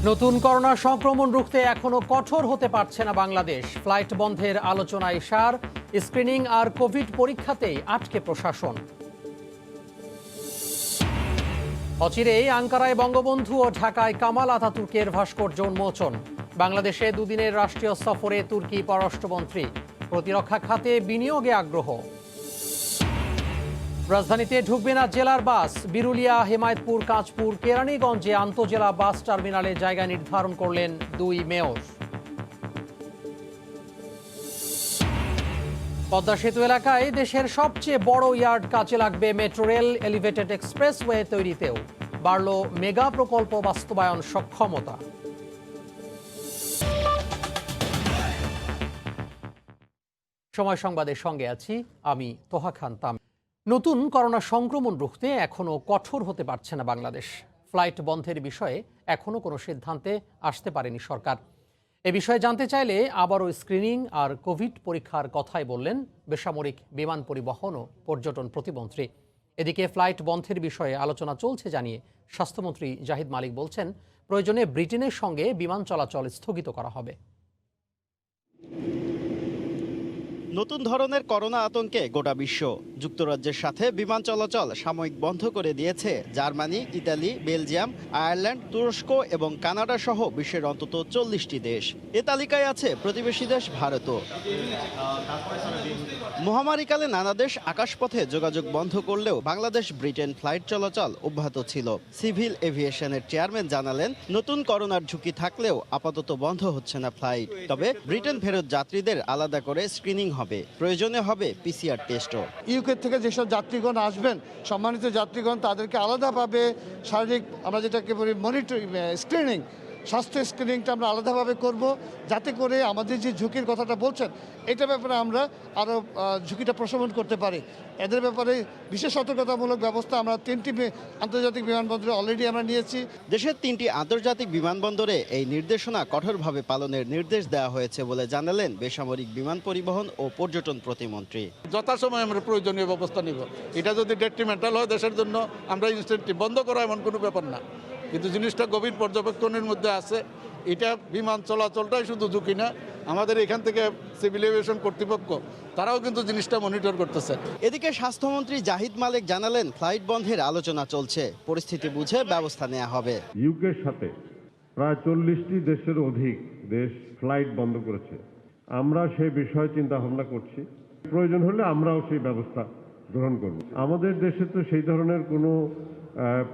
নতুন করোনা সংক্রমণ রুখতে এখনো কঠোর হতে পারছে না বাংলাদেশ। ফ্লাইট বন্ধের আলোচনায় সার, স্ক্রিনিং আর কোভিড পরীক্ষাতেই আটকে প্রশাসন। অচিরেই আঙ্কারায় বঙ্গবন্ধু ও ঢাকায় কামাল আতাতুর্কের ভাস্কর্য উন্মোচন। বাংলাদেশে দুদিনের রাষ্ট্রীয় সফরে তুর্কি পররাষ্ট্রমন্ত্রী। প্রতিরক্ষা খাতে বিনিয়োগে আগ্রহ। রাজধানীতে ঢুকবে না জেলার বাস। বিরুলিয়া, হেমায়েতপুর, কাঁচপুর, কেরানীগঞ্জে আন্তজেলা বাস টার্মিনালে জায়গা নির্ধারণ করলেন 2 মেয়র। পদ্মা সেতু এলাকায় দেশের সবচেয়ে বড় ইয়ার্ড কাজে লাগবে। মেট্রো রেল, এলিভেটেড এক্সপ্রেসওয়ে তৈরিতেও বাড়ল মেগা প্রকল্প বাস্তবায়ন সক্ষমতা। সময় সংবাদের সঙ্গে আছি আমি তোহা খান তাম। নতুন করোনা সংক্রমণ রুখতে এখনও কঠোর হতে পারছে না বাংলাদেশ। ফ্লাইট বন্ধের বিষয়ে এখনও কোনো সিদ্ধান্তে আসতে পারেনি সরকার। এ বিষয়ে জানতে চাইলে আবারও স্ক্রিনিং আর কোভিড পরীক্ষার কথাই বললেন বেসামরিক বিমান পরিবহন ও পর্যটন প্রতিমন্ত্রী। এদিকে ফ্লাইট বন্ধের বিষয়ে আলোচনা চলছে জানিয়ে স্বাস্থ্যমন্ত্রী জাহিদ মালিক বলছেন, প্রয়োজনে ব্রিটেনের সঙ্গে বিমান চলাচল স্থগিত করা হবে। নতুন ধরনের করোনা আতঙ্কে গোটা বিশ্ব। যুক্তরাজ্যের সাথে বিমান চলাচল সাময়িক বন্ধ করে দিয়েছে জার্মানি, ইতালি, বেলজিয়াম, আয়ারল্যান্ড, তুরস্ক এবং কানাডা সহ বিশ্বের অন্তত 40টি দেশ। এ তালিকায় আছে প্রতিবেশী দেশ ভারতও। মহামারীকালে নানা দেশ আকাশপথে যোগাযোগ বন্ধ করলেও বাংলাদেশ ব্রিটেন ফ্লাইট চলাচল অব্যাহত ছিল। সিভিল এভিয়েশনের চেয়ারম্যান জানালেন, নতুন করোনার ঝুঁকি থাকলেও আপাতত বন্ধ হচ্ছে না ফ্লাইট। তবে ব্রিটেন ফেরত যাত্রীদের আলাদা করে স্ক্রিনিং হবে, প্রয়োজনে হবে পিসিআর টেস্টও। ইউকে থেকে যেসব যাত্রীগণ আসবেন, সম্মানিত যাত্রীগণ, তাদেরকে আলাদাভাবে শারীরিক, আমরা যেটাকে বলি মনিটরিং, স্ক্রিনিং, স্বাস্থ্য স্ক্রিনিংটা আমরা আলাদাভাবে করব, যাতে করে আমাদের যে ঝুঁকির কথাটা বলছেন এটার ব্যাপারে আমরা আরও ঝুঁকিটা প্রশমন করতে পারি। এদের ব্যাপারে বিশেষ সতর্কতামূলক ব্যবস্থা আমরা 3টি আন্তর্জাতিক বিমানবন্দরে অলরেডি আমরা নিয়েছি। দেশের 3টি আন্তর্জাতিক বিমানবন্দরে এই নির্দেশনা কঠোরভাবে পালনের নির্দেশ দেওয়া হয়েছে বলে জানালেন বেসামরিক বিমান পরিবহন ও পর্যটন প্রতিমন্ত্রী। যথাসময়ে আমরা প্রয়োজনীয় ব্যবস্থা নিব। এটা যদি ডেট্রিমেন্টাল হয় দেশের জন্য, আমরা ইনস্ট্যান্টলি বন্ধ করা এমন কোনো ব্যাপার না, কিন্তু জিনিসটা গভীর পর্যবেক্ষণের মধ্যে আছে। এটা বিমান চলাচলটাই শুধু ঝুঁকি না, আমাদের এখান থেকে সিভিল এভিয়েশন কর্তৃপক্ষ তারাও কিন্তু জিনিসটা মনিটর করতেছে। এদিকে স্বাস্থ্যমন্ত্রী জাহিদ মালিক জানালেন, ফ্লাইট বন্ধের আলোচনা চলছে, পরিস্থিতি বুঝে ব্যবস্থা নেওয়া হবে। ইউকের সাথে প্রায় 40টি দেশের অধিক দেশ ফ্লাইট বন্ধ করেছে। আমরা সেই বিষয়ে চিন্তা ভাবনা করছি, প্রয়োজন হলে আমরাও সেই ব্যবস্থা গ্রহণ করব। আমাদের দেশে তো সেই ধরনের কোনো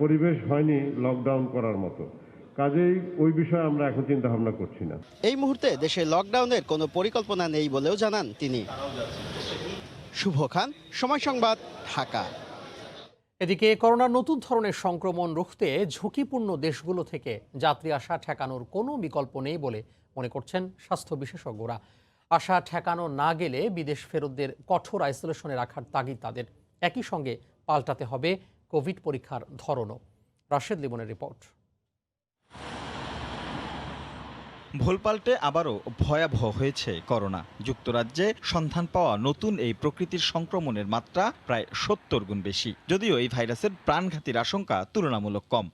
পরিবেশ হয়নি লকডাউন করার মতো, কাজেই ওই বিষয়ে আমরা এখন চিন্তা ভাবনা করছি না। এই মুহূর্তে দেশে লকডাউনের কোনো পরিকল্পনা নেই বলেও জানান তিনি। শুভ খান, সময় সংবাদ, ঢাকা। এদিকে করোনার নতুন ধরনের সংক্রমণ রুখতে ঝুঁকিপূর্ণ দেশগুলো থেকে যাত্রী আসা ঠেকানোর কোনো বিকল্প নেই বলে মনে করছেন স্বাস্থ্য বিশেষজ্ঞরা। আসা ঠেকানো না গেলে বিদেশ ফেরতদের কঠোর আইসোলেশনে রাখার তাগিদ তাদের। একই সঙ্গে পাল্টাতে হবে কোভিড পরীক্ষার ধরনও। রাশেদ লিমনের রিপোর্ট। ভুল পাল্টে আবারও ভয়াবহ হয়েছে করোনা। যুক্তরাজ্যে সন্ধান পাওয়া নতুন এই প্রকৃতির সংক্রমণের মাত্রা প্রায় 70 গুণ বেশি, যদিও এই ভাইরাসের প্রাণঘাতীর আশঙ্কা তুলনামূলক কম।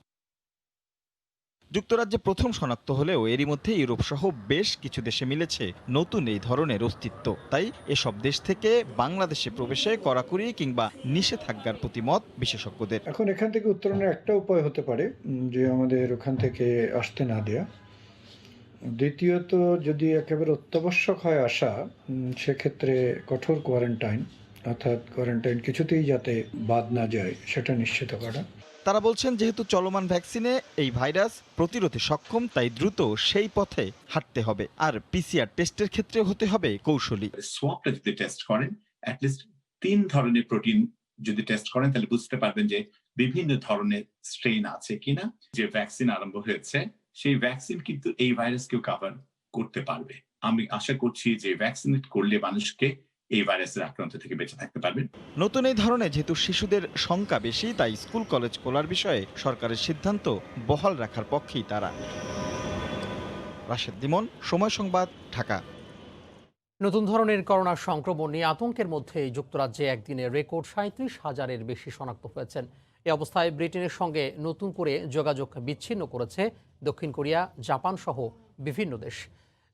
যুক্তরাজ্যে প্রথম শনাক্ত হলেও এরই মধ্যে ইউরোপ সহ বেশ কিছু দেশে মিলেছে নতুন এই ধরনের অস্তিত্ব। তাই এসব দেশ থেকে বাংলাদেশে প্রবেশে কড়াকড়ি কিংবা নিষেধাজ্ঞার প্রতিমত বিশেষজ্ঞদের। এখন এখান থেকে উত্তরণের একটা উপায় হতে পারে যে আমাদের ওখান থেকে আসতে না দেয়া। দ্বিতীয়ত, যদি একেবারে অত্যাবশ্যক হয় আসা, সেক্ষেত্রে কঠোর কোয়ারেন্টাইন, অর্থাৎ কোয়ারেন্টাইন কিছুতেই যাতে বাদ না যায় সেটা নিশ্চিত করা। তারা বলছেন, যেহেতু চলমান ভ্যাকসিনে এই ভাইরাস প্রতিরোধে সক্ষম, তাই দ্রুত সেই পথে হাঁটতে হবে। আর পিসিআর টেস্টের ক্ষেত্রে হতে হবে কৌশলী। সোয়াবটা যদি টেস্ট করেন, অ্যাটলিস্ট 3 ধরনের প্রোটিন যদি টেস্ট করেন, তাহলে বুঝতে পারবেন যে বিভিন্ন ধরনের স্ট্রেন আছে কিনা। যে ভ্যাকসিন আরম্ভ হয়েছে, সেই ভ্যাকসিন কিন্তু এই ভাইরাসকেও কভার করতে পারবে। আমি আশা করছি যে ভ্যাকসিনেট করলে মানুষকে এই ভাইরাসের আক্রান্ত থেকে বেঁচে থাকতে পারবেন। নতুন এই ধরনের যেহেতু শিশুদের সংখ্যা বেশি, তাই স্কুল কলেজ খোলার বিষয়ে সরকারের সিদ্ধান্ত বহাল রাখার পক্ষেই তারা। রাশেদ লিমন, সময় সংবাদ, ঢাকা। নতুন ধরনের করোনা সংক্রমণ নিয়ে আতঙ্কের মধ্যে যুক্তরাজ্যে একদিনে রেকর্ড 37,000-এর বেশি শনাক্ত হয়েছেন। এ অবস্থায় ব্রিটেনের সঙ্গে নতুন করে যোগাযোগ বিচ্ছিন্ন করেছে দক্ষিণ কোরিয়া, জাপান সহ বিভিন্ন দেশ।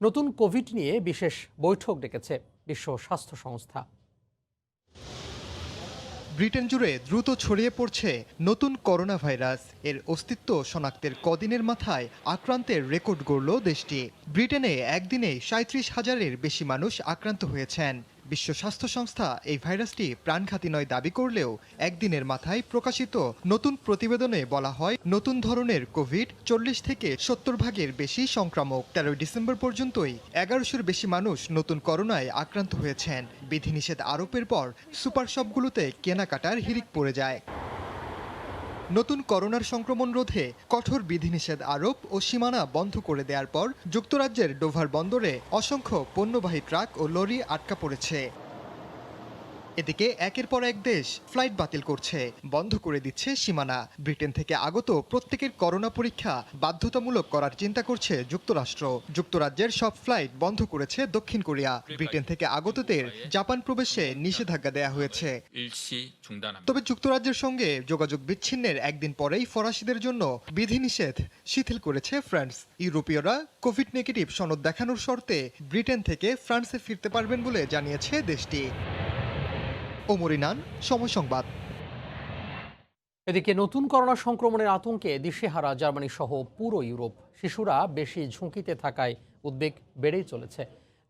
নতুন কোভিড নিয়ে বিশেষ বৈঠক ডেকেছে বিশ্ব স্বাস্থ্য সংস্থা। ব্রিটেন জুড়ে দ্রুত ছড়িয়ে পড়ছে নতুন করোনা ভাইরাস। এর অস্তিত্ব শনাক্তের কদিনের মাথায় আক্রান্তের রেকর্ড গড়ল দেশটি। ব্রিটেনে একদিনে ৩৭,০০০-এর বেশি মানুষ আক্রান্ত হয়েছেন। বিশ্ব স্বাস্থ্য সংস্থা এই ভাইরাসটি প্রাণঘাতী নয় দাবি করলেও একদিনের মাথায় প্রকাশিত নতুন প্রতিবেদনে বলা হয়, নতুন ধরনের কোভিড ৪০ থেকে ৭০ ভাগের বেশি সংক্রামক। ১৩ ডিসেম্বর পর্যন্তই ১১০০-এর বেশি মানুষ নতুন করোনায় আক্রান্ত হয়েছেন। বিধিনিষেধ আরোপের পর সুপার শপগুলোতে কেনাকাটার হিড়িক পড়ে যায়। নতুন করোনার সংক্রমণ রোধে কঠোর বিধিনিষেধ আরোপ ও সীমানা বন্ধ করে দেওয়ার পর যুক্তরাজ্যের ডোভার বন্দরে অসংখ্য পণ্যবাহী ট্রাক ও লরি আটকা পড়েছে। এদিকে একের পর এক দেশ ফ্লাইট বাতিল করছে, বন্ধ করে দিচ্ছে সীমানা। ব্রিটেন থেকে আগত প্রত্যেকের করোনা পরীক্ষা বাধ্যতামূলক করার চিন্তা করছে যুক্তরাষ্ট্র। যুক্তরাজ্যের সব ফ্লাইট বন্ধ করেছে দক্ষিণ কোরিয়া। ব্রিটেন থেকে আগতদের জাপান প্রবেশে নিষেধাজ্ঞা দেয়া হয়েছে। তবে যুক্তরাজ্যের সঙ্গে যোগাযোগ বিচ্ছিন্নের একদিন পরেই ফরাসিদের জন্য বিধিনিষেধ শিথিল করেছে ফ্রান্স। ইউরোপীয়রা কোভিড নেগেটিভ সনদ দেখানোর শর্তে ব্রিটেন থেকে ফ্রান্সে ফিরতে পারবেন বলে জানিয়েছে দেশটি। ওমর ইনান, সময় সংবাদ। এদিকে নতুন করোনা সংক্রমণের আতঙ্কে দিশেহারা জার্মানি সহ পুরো ইউরোপ। শিশুরা বেশি ঝুঁকিতে থাকায় উদ্বেগ বেড়েই চলেছে।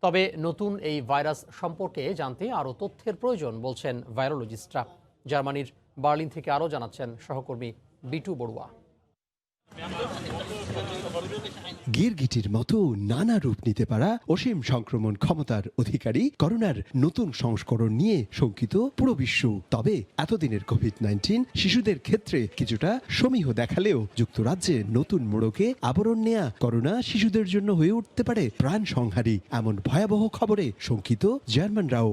তবে নতুন এই ভাইরাস সম্পর্কে জানতে আরও তথ্যের প্রয়োজন বলছেন ভাইরোলজিস্টরা। জার্মানির বার্লিন থেকে আরও জানাচ্ছেন সহকর্মী বিটু বড়ুয়া। গিরগিটির মতো নানা রূপ নিতে পারা অসীম সংক্রমণ ক্ষমতার অধিকারী করোনার নতুন সংস্করণ নিয়ে শঙ্কিত পুরো বিশ্ব। তবে এতদিনের কোভিড-19 শিশুদের ক্ষেত্রে কিছুটা সমীহ দেখালেও যুক্তরাজ্যে নতুন মোড়কে আবরণ নেয়া করোনা শিশুদের জন্য হয়ে উঠতে পারে প্রাণ সংহারী। এমন ভয়াবহ খবরে শঙ্কিত জার্মানরাও।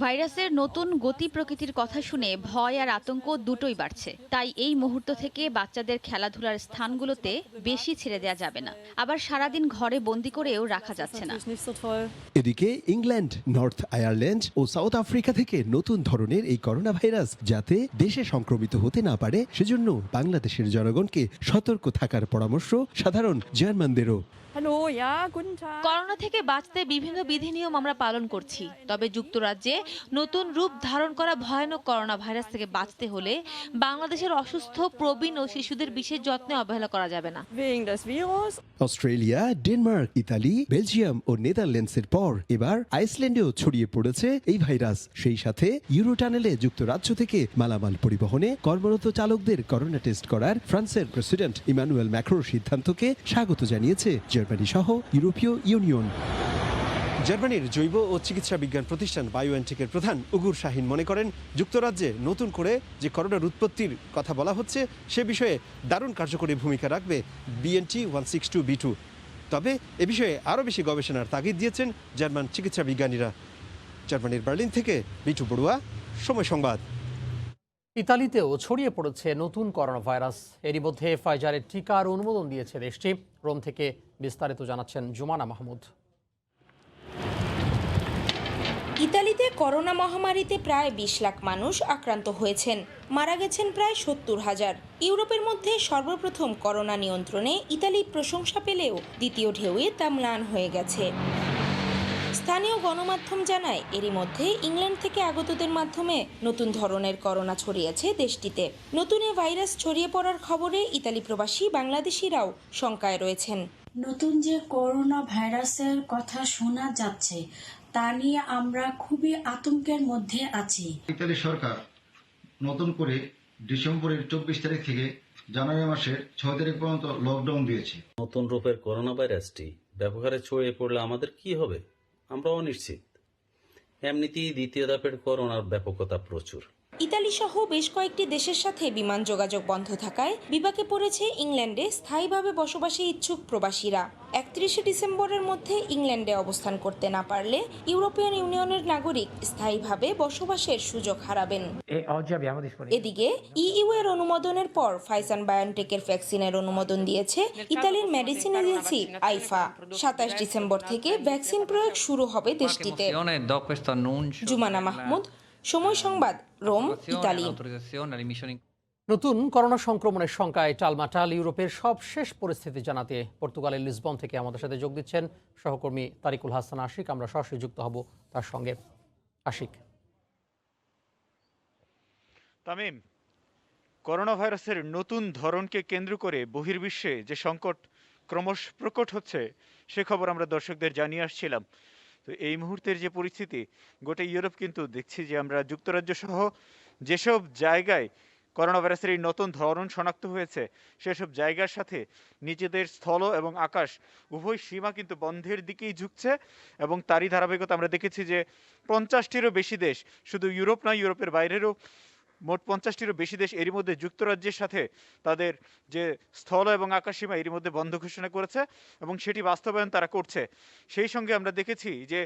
ভাইরাসের নতুন গতি প্রকৃতির কথা শুনে ভয় আর আতঙ্ক দুটোই বাড়ছে। তাই এই মুহূর্ত থেকে বাচ্চাদের খেলাধুলার স্থানগুলোতে বেশি ছেড়ে দেওয়া যাবে না, আবার সারাদিন ঘরে বন্দি করেও রাখা যাচ্ছে না। এদিকে ইংল্যান্ড, নর্থ আয়ারল্যান্ড ও সাউথ আফ্রিকা থেকে নতুন ধরনের এই করোনা ভাইরাস যাতে দেশে সংক্রমিত হতে না পারে সেজন্য বাংলাদেশের জনগণকে সতর্ক থাকার পরামর্শ সাধারণ জার্মানদেরও। করোনা থেকে বাঁচতে বিভিন্ন বিধিনিয়ম আমরা পালন করছি। তবে যুক্তরাজ্যে নতুন রূপ ধারণ করা ভয়ানক করোনা ভাইরাস থেকে বাঁচতে হলে বাংলাদেশের অসুস্থ, প্রবীণ ও শিশুদের বিশেষ যত্নে অবহেলা করা যাবে না। অস্ট্রেলিয়া, ডেনমার্ক, ইতালি, বেলজিয়াম ও নেদারল্যান্ডসের পর এবার আইসল্যান্ডেও ছড়িয়ে পড়েছে এই ভাইরাস। সেই সাথে ইউরোটানেলে যুক্তরাজ্য থেকে মালামাল পরিবহনে কর্মরত চালকদের করোনা টেস্ট করার ফ্রান্সের প্রেসিডেন্ট ইমানুয়েল ম্যাক্রোর সিদ্ধান্তকে স্বাগত জানিয়েছে জার্মানি সহ ইউরোপীয় ইউনিয়ন। জার্মানির জৈব ও চিকিৎসা বিজ্ঞান প্রতিষ্ঠান বায়োএনটেকের প্রধান উগুর শাহিন মনে করেন, যুক্তরাজ্যে নতুন করে যে করোনার উৎপত্তির কথা বলা হচ্ছে সে বিষয়ে দারুণ কার্যকরী ভূমিকা রাখবে BNT162b2। তবে এ বিষয়ে আরও বেশি গবেষণার তাগিদ দিয়েছেন জার্মান চিকিৎসা বিজ্ঞানীরা। জার্মানির বার্লিন থেকে বিটু বড়ুয়া, সময় সংবাদ। ইতালিতেও ছড়িয়ে পড়েছে নতুন করোনা ভাইরাস। এরই মধ্যে ফাইজারের টিকার অনুমোদন দিয়েছে দেশটি। রোম থেকে বিস্তারিত জানাচ্ছেন জুমানা মাহমুদ। ইতালিতে করোনা মহামারীতে প্রায় ২০ লাখ মানুষ আক্রান্ত হয়েছেন, মারা গেছেন প্রায় ৭০,০০০। ইউরোপের মধ্যে সর্বপ্রথম করোনা নিয়ন্ত্রণে ইতালি প্রশংসা পেলেও দ্বিতীয় ঢেউয়ে তা ম্লান হয়ে গেছে। স্থানীয় গণমাধ্যম জানায়, এরই মধ্যে ইংল্যান্ড থেকে আগতদের মাধ্যমে নতুন ধরনের করোনা ছড়িয়েছে দেশটিতে। নতুন এ ভাইরাস ছড়িয়ে পড়ার খবরে ইতালি প্রবাসী বাংলাদেশিরাও শঙ্কায় রয়েছেন। নতুন যে করোনা ভাইরাসের কথা শোনা যাচ্ছে তা নিয়ে আমরা খুবই আতঙ্কের মধ্যে আছি। ইতালি সরকার নতুন করে ডিসেম্বরের ২৪ তারিখ থেকে জানুয়ারি মাসের ৬ তারিখ পর্যন্ত লকডাউন দিয়েছে। নতুন রূপের করোনা ভাইরাসটি ব্যাপক হারে ছড়িয়ে পড়লে আমাদের কি হবে আমরা অনিশ্চিত। এমনিতেই দ্বিতীয় ধাপের করোনার ব্যাপকতা প্রচুর। ইতালি সহ বেশ কয়েকটি দেশের সাথে বিমান যোগাযোগ বন্ধ থাকায় বিপাকে পড়েছে ইংল্যান্ডে স্থায়ীভাবে বসবাসে ইচ্ছুক প্রবাসীরা। ৩১ ডিসেম্বরের মধ্যে ইংল্যান্ডে অবস্থান করতে না পারলে ইউরোপিয়ান ইউনিয়নের নাগরিক স্থায়ীভাবে বসবাসের সুযোগ হারাবেন। এদিকে ইইউ এর অনুমোদনের পর ফাইজার বায়োনটেকের ভ্যাকসিনের অনুমোদন দিয়েছে ইতালির মেডিসিন এজেন্সি আইফা। ২৭ ডিসেম্বর থেকে ভ্যাকসিন প্রয়োগ শুরু হবে দেশটিতে। জুমানা মাহমুদ, সময় সংবাদ, রোম, ইতালি। নতুন করোনা সংক্রমণের শঙ্কায় টালমাটাল ইউরোপের সবশেষ পরিস্থিতি জানাতে পর্তুগালের লিসবন থেকে আমাদের সাথে যোগ দিচ্ছেন সহকর্মী তারিকুল হাসান আশিক। আমরা সরাসরি যুক্ত হব তার সঙ্গে। আশিক। তামিম, করোনা ভাইরাসের নতুন ধরনকে কেন্দ্র করে বহির্বিশ্বে যে সংকট ক্রমশ প্রকট হচ্ছে সে খবর আমরা দর্শকদের জানিয়ে আসছিলাম। তো এই মুহূর্তের যে পরিস্থিতি, গোটা ইউরোপ কিন্তু দেখছি যে আমরা যুক্তরাজ্য সহ যেসব জায়গায় করোনা ভাইরাসের এই নতুন ধরন শনাক্ত হয়েছে সেসব জায়গার সাথে নিজেদের স্থল এবং আকাশ উভয় সীমা কিন্তু বন্ধের দিকেই ঝুঁকছে। এবং তারই ধারাবাহিকতা আমরা দেখেছি যে 50টিরও বেশি দেশ, শুধু ইউরোপ নয় ইউরোপের বাইরেরও মোট 50টিরও বেশি দেশ এরই মধ্যে যুক্তরাজ্যের সাথে তাদের যে স্থল এবং আকাশসীমা এরই মধ্যে বন্ধ ঘোষণা করেছে এবং সেটি বাস্তবায়ন তারা করছে। সেই সঙ্গে আমরা দেখেছি যে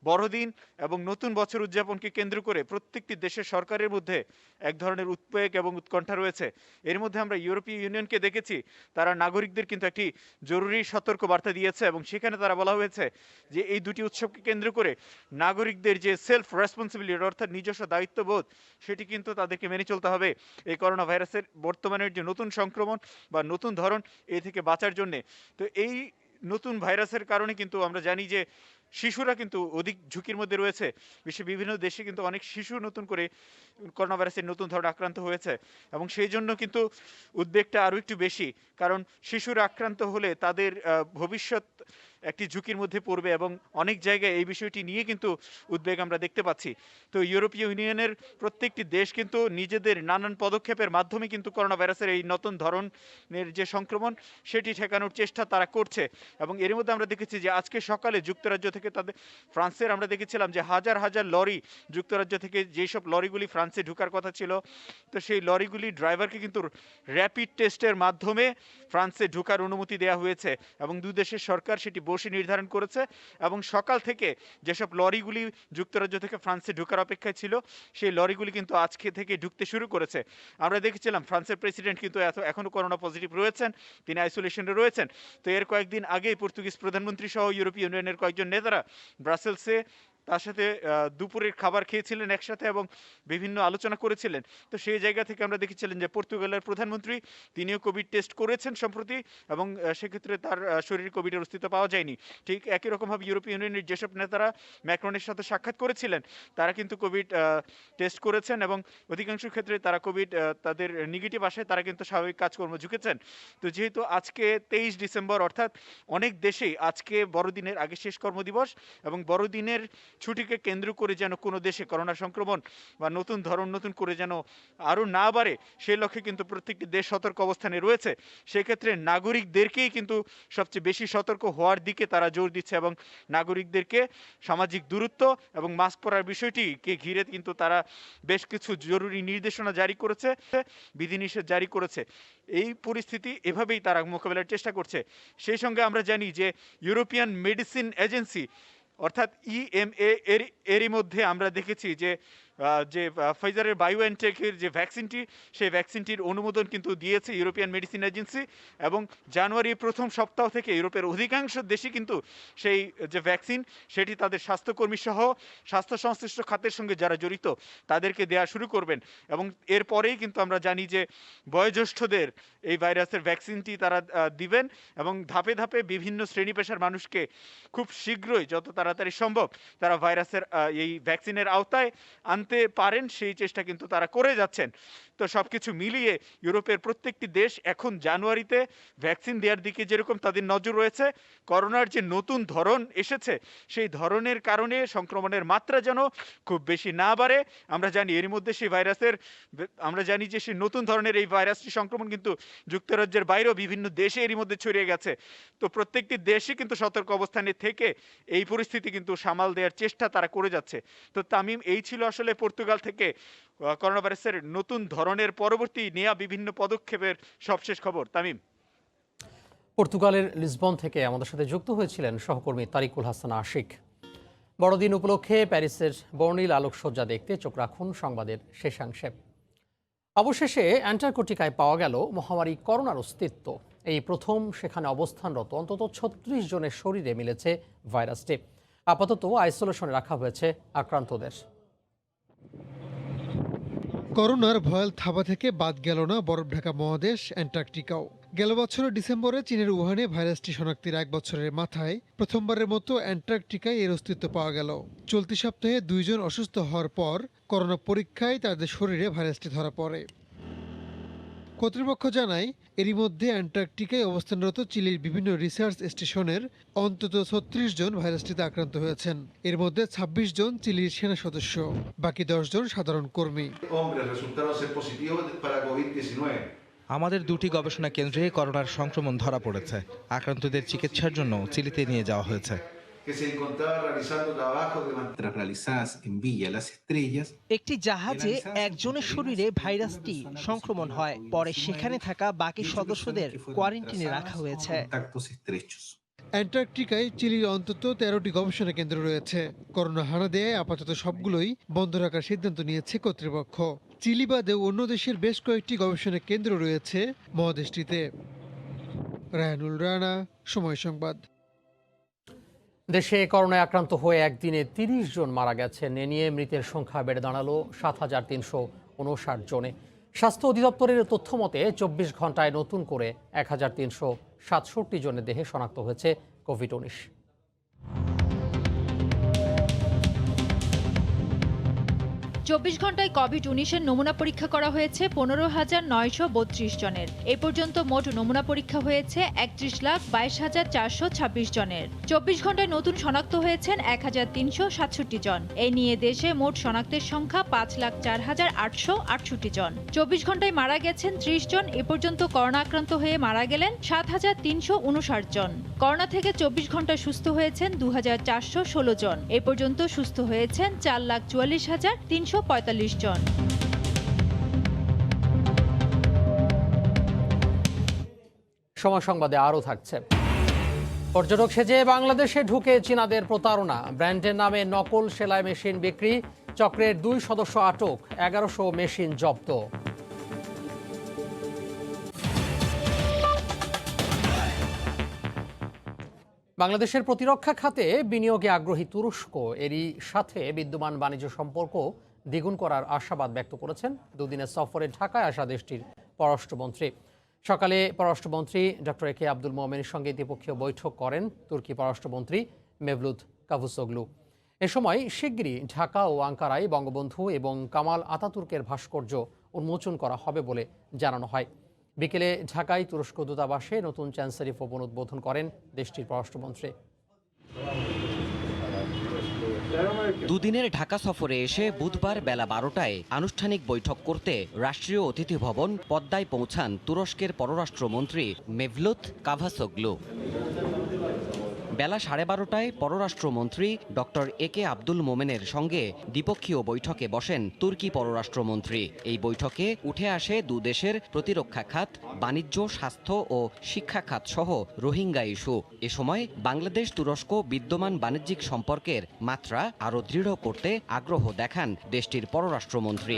বড়দিন এবং নতুন বছর উদযাপনকে কেন্দ্র করে প্রত্যেকটি দেশের সরকারের মধ্যে এক ধরনের উদ্বেগ এবং উৎকণ্ঠা রয়েছে। এর মধ্যে আমরা ইউরোপীয় ইউনিয়নকে দেখেছি তারা নাগরিকদের কিন্তু একটি জরুরি সতর্ক বার্তা দিয়েছে এবং সেখানে তারা বলা হয়েছে যে এই দুটি উৎসবকে কেন্দ্র করে নাগরিকদের যে সেলফ রেসপন্সিবিলিটি অর্থাৎ নিজস্ব দায়িত্ববোধ সেটি কিন্তু তাদেরকে মেনে চলতে হবে এই করোনা ভাইরাসের বর্তমানের যে নতুন সংক্রমণ বা নতুন ধরন এই থেকে বাঁচার জন্যে। তো এই নতুন ভাইরাসের কারণে কিন্তু আমরা জানি যে শিশুরা কিন্তু অধিক ঝুঁকির মধ্যে রয়েছে। বিশ্বের বিভিন্ন দেশে কিন্তু অনেক শিশু নতুন করে করোনা ভাইরাসের নতুন ধরন আক্রান্ত হয়েছে এবং সেই জন্য কিন্তু উদ্বেগটা আরও একটু বেশি, কারণ শিশুরা আক্রান্ত হলে তাদের ভবিষ্যৎ একটি ঝুঁকির মধ্যে পড়বে এবং অনেক জায়গায় এই বিষয়টি নিয়ে কিন্তু উদ্বেগ আমরা দেখতে পাচ্ছি। তো ইউরোপীয় ইউনিয়নের প্রত্যেকটি দেশ কিন্তু নিজেদের নানান পদক্ষেপের মাধ্যমে কিন্তু করোনা ভাইরাসের এই নতুন ধরনের যে সংক্রমণ সেটি ঠেকানোর চেষ্টা তারা করছে। এবং এর মধ্যে আমরা দেখেছি যে আজকে সকালে যুক্তরাজ্য থেকে তাদের ফ্রান্সের আমরা দেখেছিলাম যে হাজার হাজার লরি যুক্তরাজ্য থেকে যেসব লরিগুলি ফ্রান্সে ঢোকার কথা ছিল তো সেই লরিগুলি ড্রাইভারকে কিন্তু র্যাপিড টেস্টের মাধ্যমে ফ্রান্সে ঢোকার অনুমতি দেওয়া হয়েছে এবং দুই দেশের সরকার সেটি বসে নির্ধারণ করেছে। এবং সকাল থেকে যেসব লরিগুলি যুক্তরাজ্য থেকে ফ্রান্সে ঢোকার অপেক্ষায় ছিল সেই লরিগুলি কিন্তু আজকে থেকে ঢুকতে শুরু করেছে। আমরা দেখেছিলাম ফ্রান্সের প্রেসিডেন্ট কিন্তু এখনও করোনা পজিটিভ রয়েছেন, তিনি আইসোলেশনে রয়েছেন। তো এর কয়েকদিন আগেই পর্তুগিজ প্রধানমন্ত্রী সহ ইউরোপীয় ইউনিয়নের কয়েকজন নেতারা ব্রাসেলসে তার সাথে দুপুরের খাবার খেয়েছিলেন একসাথে এবং বিভিন্ন আলোচনা করেছিলেন। তো সেই জায়গা থেকে আমরা দেখেছিলেন যে পর্তুগালের প্রধানমন্ত্রী তিনিও কোভিড টেস্ট করেছেন সম্প্রতি এবং সেক্ষেত্রে তার শরীরে কোভিডের অস্তিত্ব পাওয়া যায়নি। ঠিক একই রকমভাবে ইউরোপীয় ইউনিয়নের যেসব নেতারা ম্যাক্রনের সাথে সাক্ষাৎ করেছিলেন তারা কিন্তু কোভিড টেস্ট করেছেন এবং অধিকাংশ ক্ষেত্রে তারা কোভিড তাদের নেগেটিভ আসায় তারা কিন্তু স্বাভাবিক কাজকর্ম ঝুঁকেছেন। তো যেহেতু আজকে 23 ডিসেম্বর অর্থাৎ অনেক দেশেই আজকে বড়দিনের আগে শেষ কর্মদিবস এবং বড়দিনের ছুটিকে কেন্দ্র করে যেন কোনো দেশে করোনা সংক্রমণ বা নতুন ধরন নতুন করে যেন আরও না বাড়ে সেই লক্ষ্যে কিন্তু প্রত্যেকটি দেশ সতর্ক অবস্থানে রয়েছে। সেক্ষেত্রে নাগরিকদেরকেই কিন্তু সবচেয়ে বেশি সতর্ক হওয়ার দিকে তারা জোর দিচ্ছে এবং নাগরিকদেরকে সামাজিক দূরত্ব এবং মাস্ক পরার বিষয়টিকে ঘিরে কিন্তু তারা বেশ কিছু জরুরি নির্দেশনা জারি করেছে, বিধিনিষেধ জারি করেছে। এই পরিস্থিতি এভাবেই তারা মোকাবেলার চেষ্টা করছে। সেই সঙ্গে আমরা জানি যে ইউরোপিয়ান মেডিসিন এজেন্সি অর্থাৎ ইএমএ এরই মধ্যে আমরা দেখেছি যে ফাইজারের বায়োএনটেকের যে ভ্যাকসিনটি সেই ভ্যাকসিনটির অনুমোদন কিন্তু দিয়েছে ইউরোপিয়ান মেডিসিন এজেন্সি এবং জানুয়ারির প্রথম সপ্তাহ থেকে ইউরোপের অধিকাংশ দেশই কিন্তু সেই যে ভ্যাকসিন সেটি তাদের স্বাস্থ্যকর্মী সহ স্বাস্থ্য সংশ্লিষ্ট খাতের সঙ্গে যারা জড়িত তাদেরকে দেওয়া শুরু করবেন। এবং এরপরেই কিন্তু আমরা জানি যে বয়োজ্যেষ্ঠদের এই ভাইরাসের ভ্যাকসিনটি তারা দিবেন এবং ধাপে ধাপে বিভিন্ন শ্রেণী পেশার মানুষকে খুব শীঘ্রই যত তাড়াতাড়ি সম্ভব তারা ভাইরাসের এই ভ্যাকসিনের আওতায় আনতে পারেন সেই চেষ্টা কিন্তু তারা করে যাচ্ছেন। তো সবকিছু মিলিয়ে ইউরোপের প্রত্যেকটি দেশ এখন জানুয়ারিতে ভ্যাকসিন দেওয়ার দিকে যেরকম তাদের নজর রয়েছে, করোনার যে নতুন ধরন এসেছে সেই ধরনের কারণে সংক্রমণের মাত্রা যেন খুব বেশি না বাড়ে। আমরা জানি এর মধ্যে সেই ভাইরাসের আমরা জানি যে সেই নতুন ধরনের এই ভাইরাসটি সংক্রমণ কিন্তু যুক্তরাজ্যের বাইরেও বিভিন্ন দেশে এরই মধ্যে ছড়িয়ে গেছে। তো প্রত্যেকটি দেশই কিন্তু সতর্ক অবস্থানে থেকে এই পরিস্থিতি কিন্তু সামাল দেওয়ার চেষ্টা তারা করে যাচ্ছে। তো তামিম, এই ছিল আসলে পর্তুগাল থেকে করোনা ভাইরাসের নতুন ধরনের পরবর্তী নেওয়া বিভিন্ন পদক্ষেপের সবশেষ খবর। তামিম। পর্তুগালের লিসবন থেকে আমাদের সাথে যুক্ত হয়েছিলেন সহকর্মী তারিকুল হাসান আশিক। বড়দিন উপলক্ষে প্যারিসের বর্ণিল আলোকসজ্জা দেখতে চোখ রাখুন সংবাদের শেষাংশে। অবশেষে অ্যান্টার্কটিকায় পাওয়া গেল মহামারী করোনার অস্তিত্ব। এই প্রথম সেখানে অবস্থানরত অন্তত 36 জনের শরীরে মিলেছে ভাইরাসটি। আপাতত আইসোলেশনে রাখা হয়েছে আক্রান্তদের। করোনার ভয়াল থাবা থেকে বাদ গেল না বরফ ঢাকা মহাদেশ অ্যান্টার্কটিকাও। গেল বছরের ডিসেম্বরে চীনের উহানে ভাইরাসটি শনাক্তের 1 বছরের মাথায় প্রথমবারের মতো অ্যান্টার্কটিকায় এর অস্তিত্ব পাওয়া গেল। চলতি সপ্তাহে 2 জন অসুস্থ হওয়ার পর করোনা পরীক্ষায় তাদের শরীরে ভাইরাসটি ধরা পড়ে। কর্তৃপক্ষ জানায় এরই মধ্যে অ্যান্টার্কটিকায় অবস্থানরত চিলির বিভিন্ন রিসার্চ স্টেশনের অন্তত 36 জন ভাইরাসটিতে আক্রান্ত হয়েছেন। এর মধ্যে 26 জন চিলির সেনা সদস্য, বাকি 10 জন সাধারণ কর্মী। আমাদের 2টি গবেষণা কেন্দ্রে করোনার সংক্রমণ ধরা পড়েছে। আক্রান্তদের চিকিৎসার জন্য চিলিতে নিয়ে যাওয়া হয়েছে। একটি জাহাজে একজনের শরীরে ভাইরাসটি সংক্রমণ হয়, পরে সেখানে থাকা বাকি সদস্যদের কোয়ারেন্টিনে রাখা হয়েছে। অ্যান্টার্কটিকায় চিলির অন্তত 13টি গবেষণা কেন্দ্র রয়েছে। করোনা হানা দেয় আপাতত সবগুলোই বন্ধ রাখার সিদ্ধান্ত নিয়েছে কর্তৃপক্ষ। চিলি বাদেও অন্য দেশের বেশ কয়েকটি গবেষণা কেন্দ্র রয়েছে মহাদেশটিতে। রায়হানুল রানা, সময় সংবাদ। দেশে করোনায় আক্রান্ত হয়ে একদিনে 30 জন মারা গেছেন। এ নিয়ে মৃতের সংখ্যা বেড়ে দাঁড়ালো 7,359 জনে। স্বাস্থ্য অধিদপ্তরের তথ্য মতে 24 ঘন্টায় নতুন করে 1,367 জনের দেহে শনাক্ত হয়েছে কোভিড-19। 24 ঘন্টায় কোভিড-19 নমুনা পরীক্ষা করা হয়েছে 15,932 জনের। এ পর্যন্ত মোট নমুনা পরীক্ষা হয়েছে 31,22,426 জনের। 24 ঘন্টায় নতুন শনাক্ত হয়েছেন 1,367 জন। এ নিয়ে দেশে মোট শনাক্তের সংখ্যা 5,04,868 জন। 24 ঘন্টায় মারা গেছেন 30 জন। এ পর্যন্ত করোনা আক্রান্ত হয়ে মারা গেলেন 7,359 জন। করোনা থেকে 24 ঘন্টায় সুস্থ হয়েছেন 2,416 জন। এ পর্যন্ত সুস্থ হয়েছেন 4,44,345 জন। সময় সংবাদে আরও থাকছে। পর্যটক সেজে বাংলাদেশে ঢুকে চীনাদের প্রতারণা, ব্র্যান্ডের নামে নকল সেলাই মেশিন বিক্রি, চক্রের 2 সদস্য আটক, 1100 মেশিন জব্দ। বাংলাদেশের প্রতিরক্ষা খাতে বিনিয়োগে আগ্রহী তুরস্ক এরই সাথে বিদ্যমান বাণিজ্য সম্পর্ক দ্বিগুণ করার আশাবাদ ব্যক্ত করেছেন 2 দিনের সফরে ঢাকায় আসা দেশটির পররাষ্ট্রমন্ত্রী। সকালে পররাষ্ট্রমন্ত্রী ডক্টর একে আব্দুল মোমেনের সঙ্গে দ্বিপক্ষীয় বৈঠক করেন তুর্কি পররাষ্ট্রমন্ত্রী মেভলুত কাভুসোগলু। এ সময় শিগগিরই ঢাকা ও আঙ্কারায় বঙ্গবন্ধু এবং কামাল আতাতুর্কের ভাস্কর্য উন্মোচন করা হবে বলে জানানো হয়। বিকেলে ঢাকায় তুরস্ক দূতাবাসে নতুন চ্যান্সেরি ভবন উদ্বোধন করেন দেশটির পররাষ্ট্রমন্ত্রী। দুদিনের ঢাকা সফরে এসে বুধবার বেলা 12টায় আনুষ্ঠানিক বৈঠক করতে রাষ্ট্রীয় অতিথি ভবন পদ্মায় পৌঁছান তুরস্কের পররাষ্ট্রমন্ত্রী মেভলুত কাভাসোগলু। বেলা 12:30টায় পররাষ্ট্রমন্ত্রী ডক্টর একে আব্দুল মোমেনের সঙ্গে দ্বিপক্ষীয় বৈঠকে বসেন তুর্কি পররাষ্ট্রমন্ত্রী। এই বৈঠকে উঠে আসে 2 দেশের প্রতিরক্ষা খাত, বাণিজ্য, স্বাস্থ্য ও শিক্ষা খাত সহ রোহিঙ্গা ইস্যু। এ সময় বাংলাদেশ তুরস্ক বিদ্যমান বাণিজ্যিক সম্পর্কের মাত্রা আরও দৃঢ় করতে আগ্রহ দেখান দেশটির পররাষ্ট্রমন্ত্রী।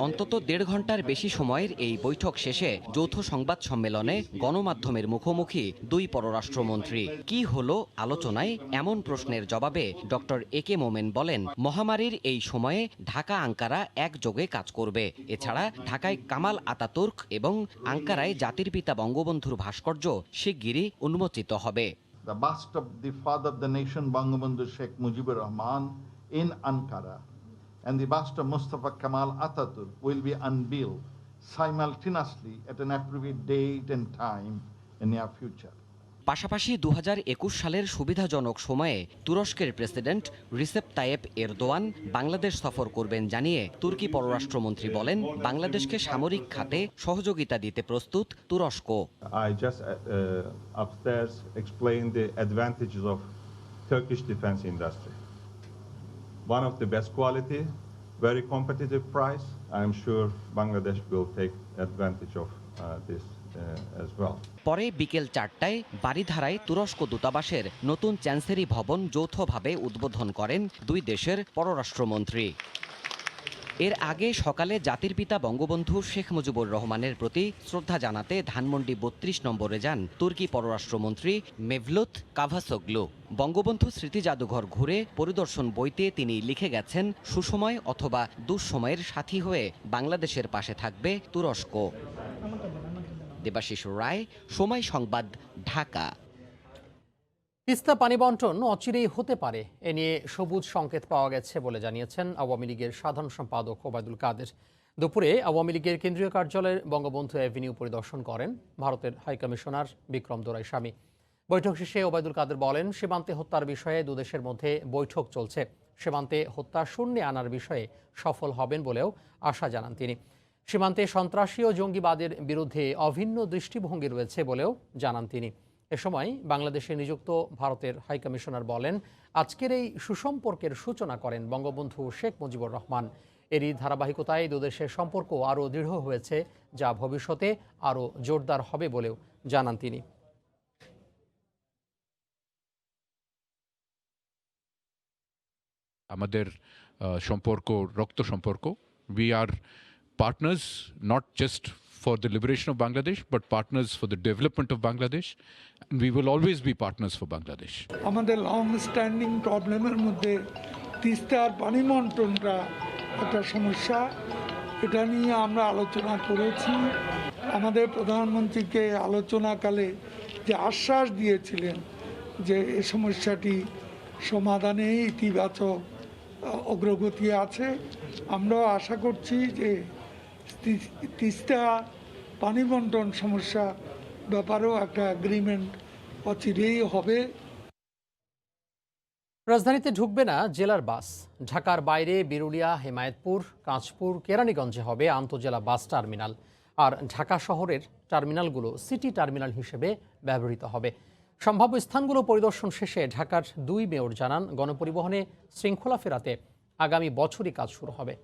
অন্তত 1.5 ঘন্টার বেশি সময়ের এই বৈঠক শেষে যৌথ সংবাদ সম্মেলনে গণমাধ্যমের মুখোমুখি 2 পররাষ্ট্রমন্ত্রী। কি হলো আলোচনায় এমন প্রশ্নের জবাবে ডক্টর একে মোমেন বলেন, মহামারীর এই সময়ে ঢাকা আঙ্কারা একযোগে কাজ করবে। এছাড়া ঢাকায় কামাল আতাতুর্ক এবং আঙ্কারায় জাতির পিতা বঙ্গবন্ধুর ভাস্কর্য শিগগিরই উন্মোচিত হবে। The bust of the father of the nation Bangabandhu Sheikh Mujibur Rahman in Ankara and the bust of Mustafa Kemal Ataturk will be unveiled simultaneously at an appropriate date and time in near future. পাশাপাশি 2021 সালের সুবিধাজনক সময়ে তুরস্কের president Recep Tayyip Erdogan Bangladesh সফর করবেন জানিয়ে তুর্কি পররাষ্ট্রমন্ত্রী বলেন, বাংলাদেশকে সামরিক খাতে সহযোগিতা দিতে প্রস্তুত তুরস্ক। I just upstairs explained the advantages of Turkish defense industry. One of the best quality, very competitive price. I am sure Bangladesh will take advantage of this as well. পরে বিকেল 4টায় বারিধারায় তুরস্ক দূতাবাসের নতুন চ্যান্সেরি ভবন যৌথভাবে উদ্বোধন করেন 2 দেশের পররাষ্ট্রমন্ত্রী। এর আগে সকালে জাতির পিতা বঙ্গবন্ধু শেখ মুজিবুর রহমানের প্রতি শ্রদ্ধা জানাতে ধানমন্ডি ৩২ নম্বরে যান তুর্কি পররাষ্ট্রমন্ত্রী মেভলুত কাভাসোগলু। বঙ্গবন্ধু স্মৃতি জাদুঘর ঘুরে পরিদর্শন বইতে তিনি লিখে গেছেন, সুসময় অথবা দুঃসময়ের সাথী হয়ে বাংলাদেশের পাশে থাকবে তুরস্ক। দেবাশিস রায়, সময় সংবাদ, ঢাকা। তিস্তা পানি বন্টন অচিরেই হতে পারে, এ নিয়ে সবুজ সংকেত পাওয়া গেছে বলে জানিয়েছেন আওয়ামী লীগের সাধারণ সম্পাদক ওবায়দুল কাদের। দুপুরে আওয়ামী লীগের কেন্দ্রীয় কার্যালয়ের বঙ্গবন্ধু অ্যাভিনিউ পরিদর্শন করেন ভারতের হাইকমিশনার বিক্রম দোরাইস্বামী। বৈঠক শেষে ওবায়দুল কাদের বলেন, সীমান্তে হত্যার বিষয়ে দুদেশের মধ্যে বৈঠক চলছে। সীমান্তে হত্যা শূন্যে আনার বিষয়ে সফল হবেন বলেও আশা জানান তিনি। সীমান্তে সন্ত্রাসী ও জঙ্গিবাদের বিরুদ্ধে অভিন্ন দৃষ্টিভঙ্গি রয়েছে বলেও জানান তিনি। এ সময় বাংলাদেশে নিযুক্ত ভারতের হাইকমিশনার বলেন, আজকের এই সুসম্পর্কের সূচনা করেন বঙ্গবন্ধু শেখ মুজিবুর রহমান। এরই ধারাবাহিকতায় দুদেশের সম্পর্ক আরও দৃঢ় হয়েছে, যা ভবিষ্যতে আরও জোরদার হবে বলেও জানান তিনি। আমাদের সম্পর্ক রক্ত সম্পর্ক। We are partners, not just for the liberation of Bangladesh, but partners for the development of Bangladesh. And we will always be partners for Bangladesh. আমাদের লং স্ট্যান্ডিং প্রবলেমের মধ্যে তিস্তার পানি বন্টনটা একটা সমস্যা, এটা নিয়ে আমরা আলোচনা করেছি। আমাদের প্রধানমন্ত্রীকে আলোচনাকালে যে আশ্বাস দিয়েছিলেন যে এই সমস্যাটি সমাধানে ইতিবাচক অগ্রগতি আছে, আমরাও আশা করছি যে তিস্তা পানি বন্টন সমস্যা ব্যাপারেও একটা এগ্রিমেন্ট অচিরেই হবে। রাজধানীতে ঢুকবে না জেলার বাস। ঢাকার বাইরে বিরুলিয়া, হেমায়েতপুর, কাঁচপুর, কেরানীগঞ্জে হবে আন্তজেলা বাস টার্মিনাল। আর ঢাকা শহরের টার্মিনালগুলো সিটি টার্মিনাল হিসেবে ব্যবহৃত হবে। সম্ভাব্য স্থানগুলো পরিদর্শন শেষে ঢাকার 2 মেয়র জানান, গণপরিবহনে শৃঙ্খলা ফেরাতে আগামী বছরই কাজ শুরু হবে।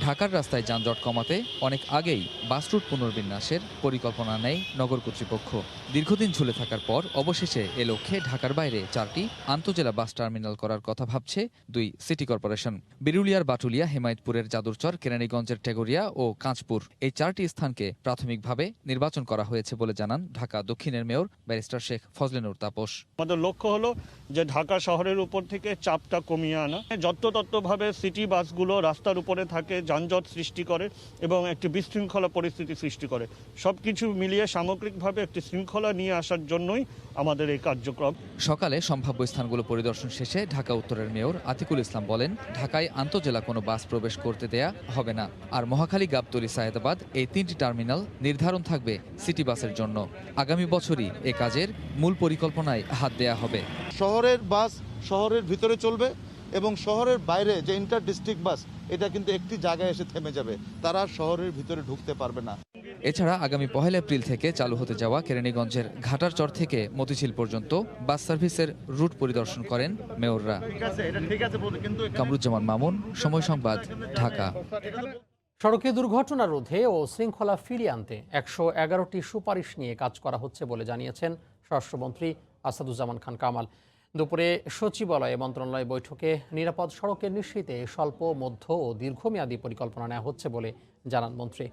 ঢাকার রাস্তায় যানজট কমাতে অনেক আগেই বাস রুট পুনর্বিন্যাসের পরিকল্পনা নেয় নগর কর্তৃপক্ষ। দীর্ঘদিন ঝুলে থাকার পর অবশেষে এ লক্ষ্যে ঢাকার বাইরে 4টি আন্তজেলা বাস টার্মিনাল করার কথা ভাবছে 2 সিটি কর্পোরেশন। বিরুলিয়ার বাটুলিয়া, হেমায়েতপুরের যাদুরচর, কেরানীগঞ্জের টেগরিয়া ও কাঁচপুর, এই 4টি স্থানকে প্রাথমিকভাবে নির্বাচন করা হয়েছে বলে জানান ঢাকা দক্ষিণের মেয়র ব্যারিস্টার শেখ ফজলেনুর তাপস। আমাদের লক্ষ্য হলো যে ঢাকা শহরের উপর থেকে চাপটা কমিয়ে আনা, যত্রতত্রভাবে সিটি বাসগুলো রাস্তার উপরে থাকে, যানজট সৃষ্টি করে এবং একটি বিশৃঙ্খলা পরিস্থিতি সৃষ্টি করে। সবকিছু মিলিয়ে সামগ্রিকভাবে একটি শৃঙ্খলা নিয়ে আসার জন্যই আমাদের এই কার্যক্রম। সকালে সম্ভাব্য স্থানগুলো পরিদর্শন শেষে ঢাকা উত্তরের মেয়র আতিকুল ইসলাম বলেন, ঢাকায় আন্তজেলা কোনো বাস প্রবেশ করতে দেয়া হবে না। আর মহাখালী, গাবতলী, সায়েদাবাদ, এই 3টি টার্মিনাল নির্ধারণ থাকবে সিটি বাসের জন্য। আগামী বছরই এ কাজের মূল পরিকল্পনায় হাত দেয়া হবে। শহরের বাস শহরের ভিতরে চলবে এবং শহরের বাইরে যে ইন্টার ডিস্ট্রিক্ট বাস, এটা কিন্তু একটি জায়গায় এসে থেমে যাবে, তারা শহরের ভিতরে ঢুকতে পারবে না। এছাড়া আগামী 1 এপ্রিল থেকে চালু হতে যাওয়া কেরানীগঞ্জের ঘাটারচর থেকে মতিঝিল পর্যন্ত বাস সার্ভিসের রুট পরিদর্শন করেন মেয়ররা। কামরুজ্জামান মামুন, সময় সংবাদ, ঢাকা। সড়কে দুর্ঘটনা রোধে ও শৃঙ্খলা ফিরিয়ে আনতে 111টি সুপারিশ নিয়ে কাজ করা হচ্ছে বলে জানিয়েছেন স্বরাষ্ট্রমন্ত্রী আসাদুজ্জামান খান কামাল। দুপুরে সচিবালয়ে মন্ত্রণালয় বৈঠকে নিরাপদ সড়কের নিশ্চিতে স্বল্প, মধ্য ও দীর্ঘমেয়াদী পরিকল্পনা নেওয়া হচ্ছে বলে জানান মন্ত্রী।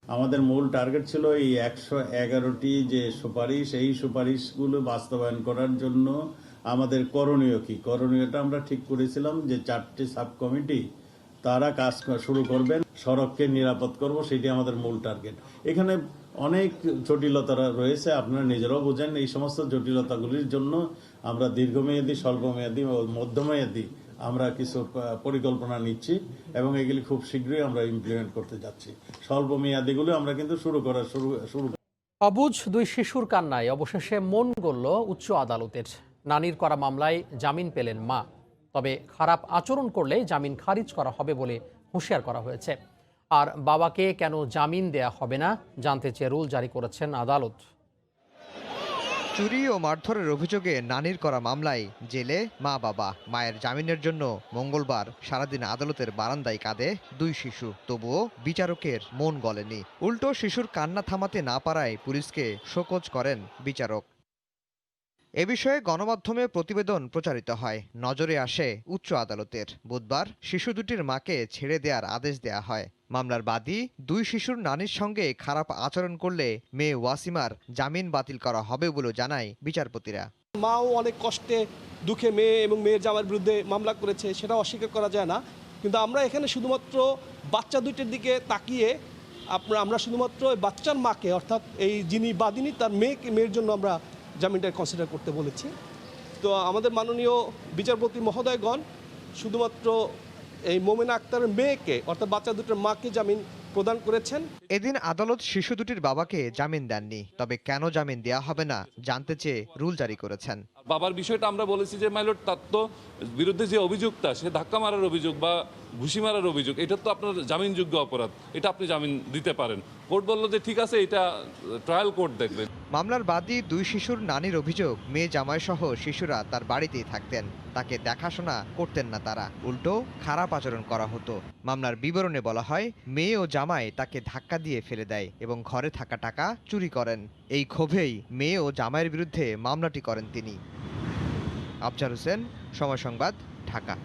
আমাদের মূল টার্গেট ছিল এই 111টি যে সুপারিশ, এই সুপারিশগুলো বাস্তবায়ন করার জন্য আমাদের করণীয় কি, করণীয়টা আমরা ঠিক করেছিলাম যে 4টি সাব কমিটি তারা কাজ শুরু করবেন, সড়ককে নিরাপদ করব, সেটি আমাদের মূল টার্গেট। এখানে অনেক জটিলতা রয়েছে, আপনারা নিজেরাও বোঝেন। এই সমস্ত জটিলতাগুলির জন্য আমরা দীর্ঘমেয়াদী, স্বল্পমেয়াদী ও মধ্যমেয়াদী আমরা কিছু পরিকল্পনা নিচ্ছি এবং এগুলি খুব শীঘ্রই আমরা ইমপ্লিমেন্ট করতে যাচ্ছি। স্বল্পমেয়াদীগুলো আমরা কিন্তু শুরু অবুঝ 2 শিশুর কান্নায় অবশেষে মন গলল উচ্চ আদালতের। নানির করা মামলায় জামিন পেলেন মা, তবে খারাপ আচরণ করলে জামিন খারিজ করা হবে বলে হুঁশিয়ার করা হয়েছে। আর বাবাকে কেন জামিন দেয়া হবে না জানতে চেয়ে রুল জারি করেছেন আদালত। চুরি ও মারধরের অভিযোগে নানির করা মামলায় জেলে মা বাবা। মায়ের জামিনের জন্য মঙ্গলবার সারাদিন আদালতের বারান্দায় কাঁদে 2 শিশু, তবুও বিচারকের মন গলেনি। উল্টো শিশুর কান্না থামাতে না পারায় পুলিশকে শোকজ করেন বিচারক। এ বিষয়ে গণমাধ্যমে প্রতিবেদন প্রচারিত হয়। নজরে আসে উচ্চ আদালতের। বুধবার শিশু দুটির মাকে ছেড়ে দেওয়ার আদেশ দেয়া হয়। মামলার বাদী দুই শিশুর নানির সঙ্গে খারাপ আচরণ করলে মেয়ে ওয়াসিমার জামিন বাতিল করা হবে বলে জানায় বিচারপতিরা। মাও অনেক কষ্টে দুঃখে মেয়ে এবং মেয়ের জামাইয়ের বিরুদ্ধে মামলা করেছে, সেটা অস্বীকার করা যায় না। কিন্তু আমরা এখানে শুধুমাত্র বাচ্চা দুইটির দিকে তাকিয়ে আমরা শুধুমাত্র বাচ্চার মাকে, অর্থাৎ এই যিনি বাদিনী তার মেয়ের জন্য আমরা জামিনটা কনসিডার করতে বলেছি। তো আমাদের মাননীয় বিচারপতি মহোদয়গণ শুধুমাত্র এই মোমেনা আক্তারের মেয়েকে, অর্থাৎ বাচ্চা দুটোর মাকে জামিন প্রদান করেছেন। এদিন আদালত শিশু দুটির বাবাকে জামিন দেননি। তবে কেন জামিন দেওয়া হবে না জানতে চেয়ে রুল জারি করেছেন। বাবার বিষয়টা আমরা বলেছি যে মাইলট তার তো বিরুদ্ধে যে অভিযোগটা, সে ধাক্কা মারার অভিযোগ বা ঘুষি মারার অভিযোগ, এটা তো আপনার জামিনযোগ্য অপরাধ, এটা আপনি জামিন দিতে পারেন। কোর্ট বলল যে ঠিক আছে, এটা ট্রায়াল কোর্ট দেখবে। মামলার বাদী দুই শিশুর নানির অভিযোগ, মেয়ে জামাই সহ শিশুরা তার বাড়িতেই থাকতেন, তাকে দেখাশোনা করতেন না তারা, উল্টো খারাপ আচরণ করা হতো। মামলার বিবরণে বলা হয়, মেয়ে ও জামাই তাকে ধাক্কা দিয়ে ফেলে দেয় এবং ঘরে থাকা টাকা চুরি করেন। এই ক্ষোভেই মেয়ে ও জামাইয়ের বিরুদ্ধে মামলাটি করেন তিনি। আফজার হোসেন, সময় সংবাদ, ঢাকা।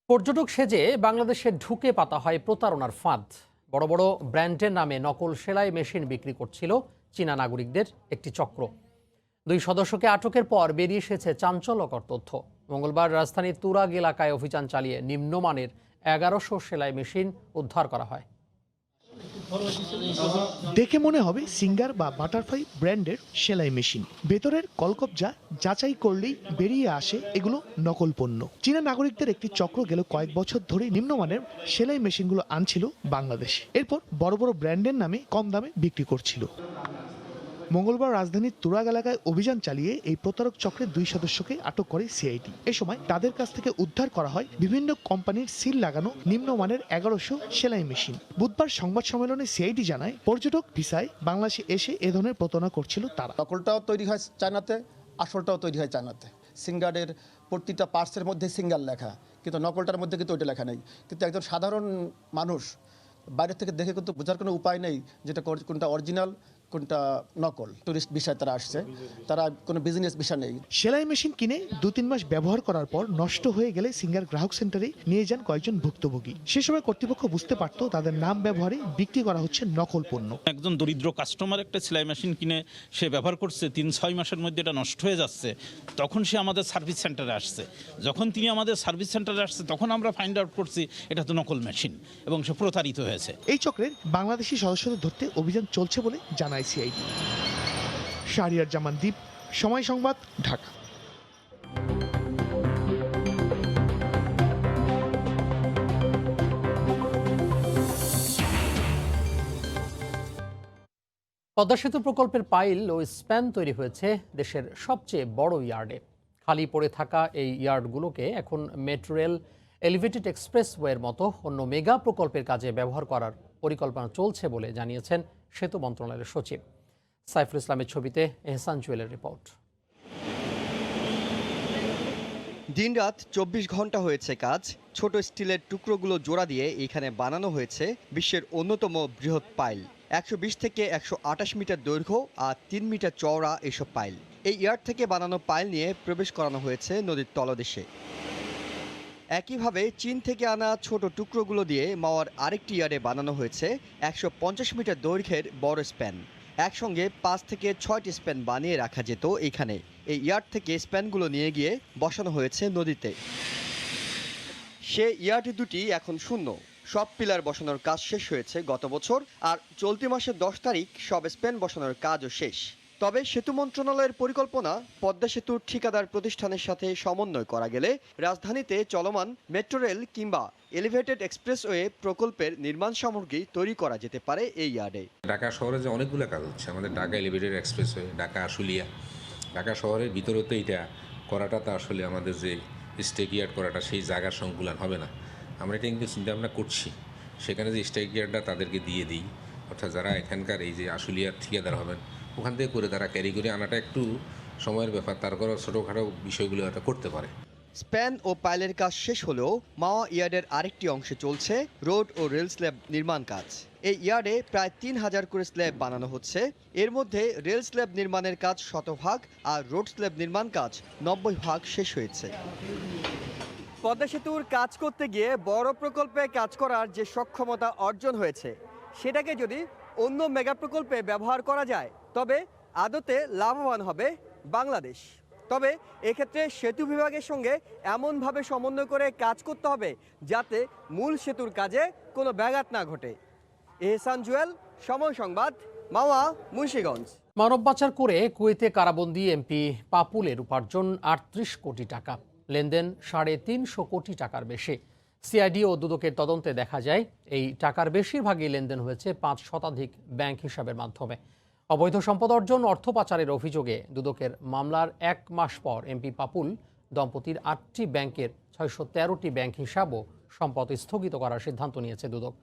পর্যটক সেজে বাংলাদেশে ঢুকে পাতা হয় প্রতারণার ফাঁদ। বড় বড় ব্র্যান্ডের নামে নকল সেলাই মেশিন বিক্রি করছিল চীনা নাগরিকদের একটি চক্র। 2 সদস্যকে আটকের পর বেরিয়ে এসেছে চাঞ্চল্যকর তথ্য। মঙ্গলবার রাজধানীর তুরাগ এলাকায় অভিযান চালিয়ে নিম্নমানের 1100 সেলাই মেশিন উদ্ধার করা হয়। দেখে মনে হবে সিঙ্গার বা বাটারফ্লাই ব্র্যান্ডের সেলাই মেশিন। ভেতরের কলকবজা যাচাই করলেই বেরিয়ে আসে এগুলো নকল পণ্য। চীনা নাগরিকদের একটি চক্র গেল কয়েক বছর ধরে নিম্নমানের সেলাই মেশিনগুলো আনছিল বাংলাদেশে, এরপর বড় বড় ব্র্যান্ডের নামে কম দামে বিক্রি করছিল। মঙ্গলবার রাজধানীর তুরাগ এলাকায় অভিযান চালিয়ে এই প্রতারক চক্রের 2 সদস্যকে আটক করে সিআইডি। এ সময় তাদের কাছ থেকে উদ্ধার করা হয় বিভিন্ন কোম্পানির সিল লাগানো নিম্নমানের 1100 সেলাই মেশিন। বুধবার সংবাদ সম্মেলনে সিআইডি জানায়, পর্যটক ভিসায় বাংলাদেশে এসে এ ধরনের প্রতারণা করছিল তারা। নকলটাও তৈরি হয় চায়নাতে, আসলটাও তৈরি হয় চায়নাতে। সিঙ্গারের প্রতিটা পার্টসের মধ্যে সিঙ্গার লেখা, কিন্তু নকলটার মধ্যে কিন্তু ওইটা লেখা নেই। কিন্তু একজন সাধারণ মানুষ বাইরে থেকে দেখে কিন্তু বোঝার কোনো উপায় নেই যেটা কোনটা অরিজিনাল কোনটা নকল। টুরিস্ট বিষয় তারা আসছে, তারা কোনো বিজনেস বিষয় নেই। সেলাই মেশিন কিনে 2-3 মাস ব্যবহার করার পর নষ্ট হয়ে গেলে সিঙ্গার গ্রাহক সেন্টারে নিয়ে যান কয়েকজন ভুক্তভোগী। সে সময় কর্তৃপক্ষ বুঝতে পারত তাদের নাম ব্যবহারে বিক্রি করা হচ্ছে নকল পণ্য। একজন দরিদ্র কাস্টমার একটা সেলাই মেশিন কিনে সে ব্যবহার করছে, 3-6 মাসের মধ্যে এটা নষ্ট হয়ে যাচ্ছে। তখন সে আমাদের সার্ভিস সেন্টারে আসছে। যখন তিনি আমাদের সার্ভিস সেন্টারে আসছে, তখন আমরা ফাইন্ড আউট করছি এটা তো নকল মেশিন এবং সে প্রতারিত হয়েছে। এই চক্রের বাংলাদেশি সদস্যদের ধরতে অভিযান চলছে বলে জানায় সিআইডি। শাহরিয়ার জামান দ্বীপ, সময় সংবাদ, ঢাকা। পদ্মা সেতু প্রকল্পের পাইল ও স্প্যান তৈরি হয়েছে দেশের সবচেয়ে বড় ইয়ার্ডে। খালি পড়ে থাকা এই ইয়ার্ডগুলোকে এখন মেট্রো রেল, এলিভেটেড এক্সপ্রেসওয়ের মতো অন্য মেগা প্রকল্পের কাজে ব্যবহার করার পরিকল্পনা চলছে বলে জানিয়েছেন সেতু মন্ত্রণালয়ের সচিব। সাইফুল ইসলামের ছবিতে এহসান জুয়েলের রিপোর্ট। দিনরাত 24 ঘন্টা হয়েছে কাজ। ছোট স্টিলের টুকরোগুলো জোড়া দিয়ে এখানে বানানো হয়েছে বিশ্বের অন্যতম বৃহৎ পাইল। 120 থেকে 128 মিটার দৈর্ঘ্য আর 3 মিটার চওড়া এসব পাইল। এই ইয়ার্ড থেকে বানানো পাইল নিয়ে প্রবেশ করানো হয়েছে নদীর তলদেশে। একইভাবে চীন থেকে আনা ছোট টুকরোগুলো দিয়ে মাওয়ার আরেকটি ইয়ার্ডে বানানো হয়েছে 150 মিটার দৈর্ঘ্যের বড় স্প্যান। একসঙ্গে 5 থেকে 6টি স্প্যান বানিয়ে রাখা যেত এখানে। এই ইয়ার্ড থেকে স্প্যানগুলো নিয়ে গিয়ে বসানো হয়েছে নদীতে। সে ইয়ার্ড দুটি এখন শূন্য। সব পিলার বসানোর কাজ শেষ হয়েছে গত বছর, আর চলতি মাসের 10 তারিখ সব স্প্যান বসানোর কাজও শেষ। তবে সেতু মন্ত্রণালয়ের পরিকল্পনা, পদ্মা সেতুর ঠিকাদার প্রতিষ্ঠানের সাথে সমন্বয় করা গেলে রাজধানীতে চলমান মেট্রো রেল কিংবা এলিভেটেড এক্সপ্রেসওয়ে প্রকল্পের নির্মাণ সামগ্রী তৈরি করা যেতে পারে এই ইয়ার্ডে। ঢাকা শহরে যে অনেকগুলো কাজ হচ্ছে, আমাদের ঢাকা এলিভেটেড এক্সপ্রেসওয়ে, ঢাকা আশুলিয়া, ঢাকা শহরের ভিতরে তো এটা করাটা তো আসলে আমাদের যে স্টেক ইয়ার্ড করাটা সেই জায়গার সংকুলান হবে না। আমরা এটা কিন্তু চিন্তা ভাবনা করছি, সেখানে যে স্টেক ইয়ার্ডটা তাদেরকে দিয়ে দিই, অর্থাৎ যারা এখানকার এই যে আশুলিয়ার ঠিকাদার হবেন ওখান থেকে করে তারা ক্যারি করে আনাটা একটু সময়ের ব্যাপার, তারপরে ছোটোখাটো বিষয়গুলো এটা করতে পারে। স্প্যান ও পাইলের কাজ শেষ হলেও মাওয়া ইয়ার্ডের আরেকটি অংশে চলছে রোড ও রেল স্ল্যাব নির্মাণ কাজ। এই ইয়ার্ডে প্রায় ৩,০০০ করে স্ল্যাব বানানো হচ্ছে। এর মধ্যে রেল স্ল্যাব নির্মাণের কাজ ১০০ আর রোড স্ল্যাব নির্মাণ কাজ ৯০ শেষ হয়েছে। পদ্মা সেতুর কাজ করতে গিয়ে বড় প্রকল্পে কাজ করার যে সক্ষমতা অর্জন হয়েছে, সেটাকে যদি অন্য মেগা প্রকল্পে ব্যবহার করা যায় তবে আদতে লাভবান হবে বাংলাদেশ। তবে এক্ষেত্রে সেতু বিভাগের সঙ্গে এমনভাবে সমন্বয় করে কাজ করতে হবে যাতে মূল সেতুর কাজে কোনো ব্যাঘাত না ঘটে। এহসান জুয়েল, সময় সংবাদ, মাওয়া, মুন্সিগঞ্জ। মানব পাচার করে কুয়েতে কারাবন্দী এমপি পাপুলের উপার্জন ৩৮ কোটি টাকা, লেনদেন ৩৫০ কোটি টাকার বেশি। সিআইডি ও দুদকের তদন্তে দেখা যায় এই টাকার বেশিরভাগই লেনদেন হয়েছে ৫ শতাধিক ব্যাংক হিসাবের মাধ্যমে। অবৈধ সম্পদ অর্জন, অর্থ পাচারের অভিযোগে দুদকের মামলার ১ মাস পর এমপি পাপুল দম্পতির ৮টি ব্যাংকের ৬১৩টি ব্যাংক হিসাব ও সম্পদ স্থগিত করার সিদ্ধান্ত নিয়েছে দুদক।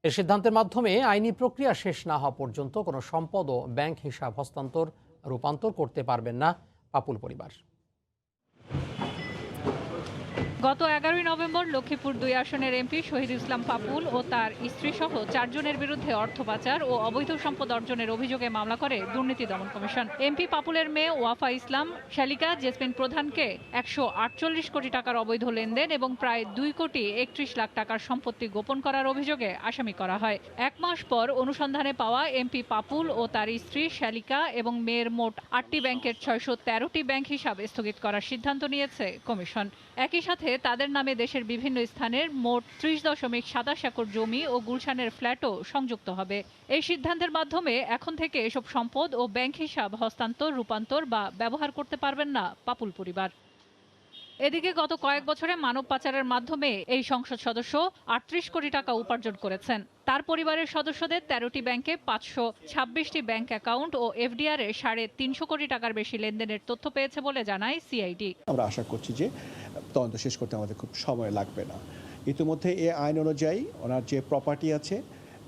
এর সিদ্ধান্তের মাধ্যমে আইনি প্রক্রিয়া শেষ না হওয়া পর্যন্ত কোনো সম্পদ ও ব্যাংক হিসাব রূপান্তর করতে পারবেন না পাপুল পরিবার। গত ১১ নভেম্বর লক্ষ্মীপুর ২ আসনের এমপি শহীদ ইসলাম পাপুল ও তার স্ত্রী সহ ৪ জনের বিরুদ্ধে অর্থ পাচার ও অবৈধ সম্পদ অর্জনের অভিযোগে মামলা করে দুর্নীতি দমন কমিশন। এমপি পাপুলের মেয়ে ওয়াফা ইসলাম শালিকা জেসমিন প্রধানকে ১৪৮ কোটি টাকার অবৈধ লেনদেন এবং প্রায় ২ কোটি ৩১ লাখ টাকার সম্পত্তি গোপন করার অভিযোগে আসামি করা হয়। ১ মাস পর অনুসন্ধানে পাওয়া এমপি পাপুল ও তার স্ত্রী শালিকা এবং মেয়ের মোট ৮টি ব্যাংকের ৬১৩টি ব্যাংক হিসাব স্থগিত করার সিদ্ধান্ত নিয়েছে কমিশন। একই সাথে তাদের নামে দেশের বিভিন্ন স্থানের মোট ৩০.২৭ একর জমি ও গুলশানের ফ্ল্যাটও সংযুক্ত হবে। এই সিদ্ধান্তের মাধ্যমে এখন থেকে এসব সম্পদ ও ব্যাংক হিসাব হস্তান্তর, রূপান্তর বা ব্যবহার করতে পারবেন না পাপুল পরিবার। এদিকে গত কয়েক বছরে মানব পাচারের মাধ্যমে এই সংসদ সদস্য ৩৮ কোটি টাকা উপার্জন করেছেন। তার পরিবারের সদস্যদের ১৩টি ব্যাংকে ৫২৬টি ব্যাংক অ্যাকাউন্ট ও এফডিআর এ ৩৫০ কোটি টাকার বেশি লেনদেনের তথ্য পেয়েছে বলে জানায় সিআইডি। আমরা আশা করছি যে তদন্ত শেষ করতে আমাদের খুব সময় লাগবে না। ইতিমধ্যে এই আইন অনুযায়ী ওনার যে প্রপার্টি আছে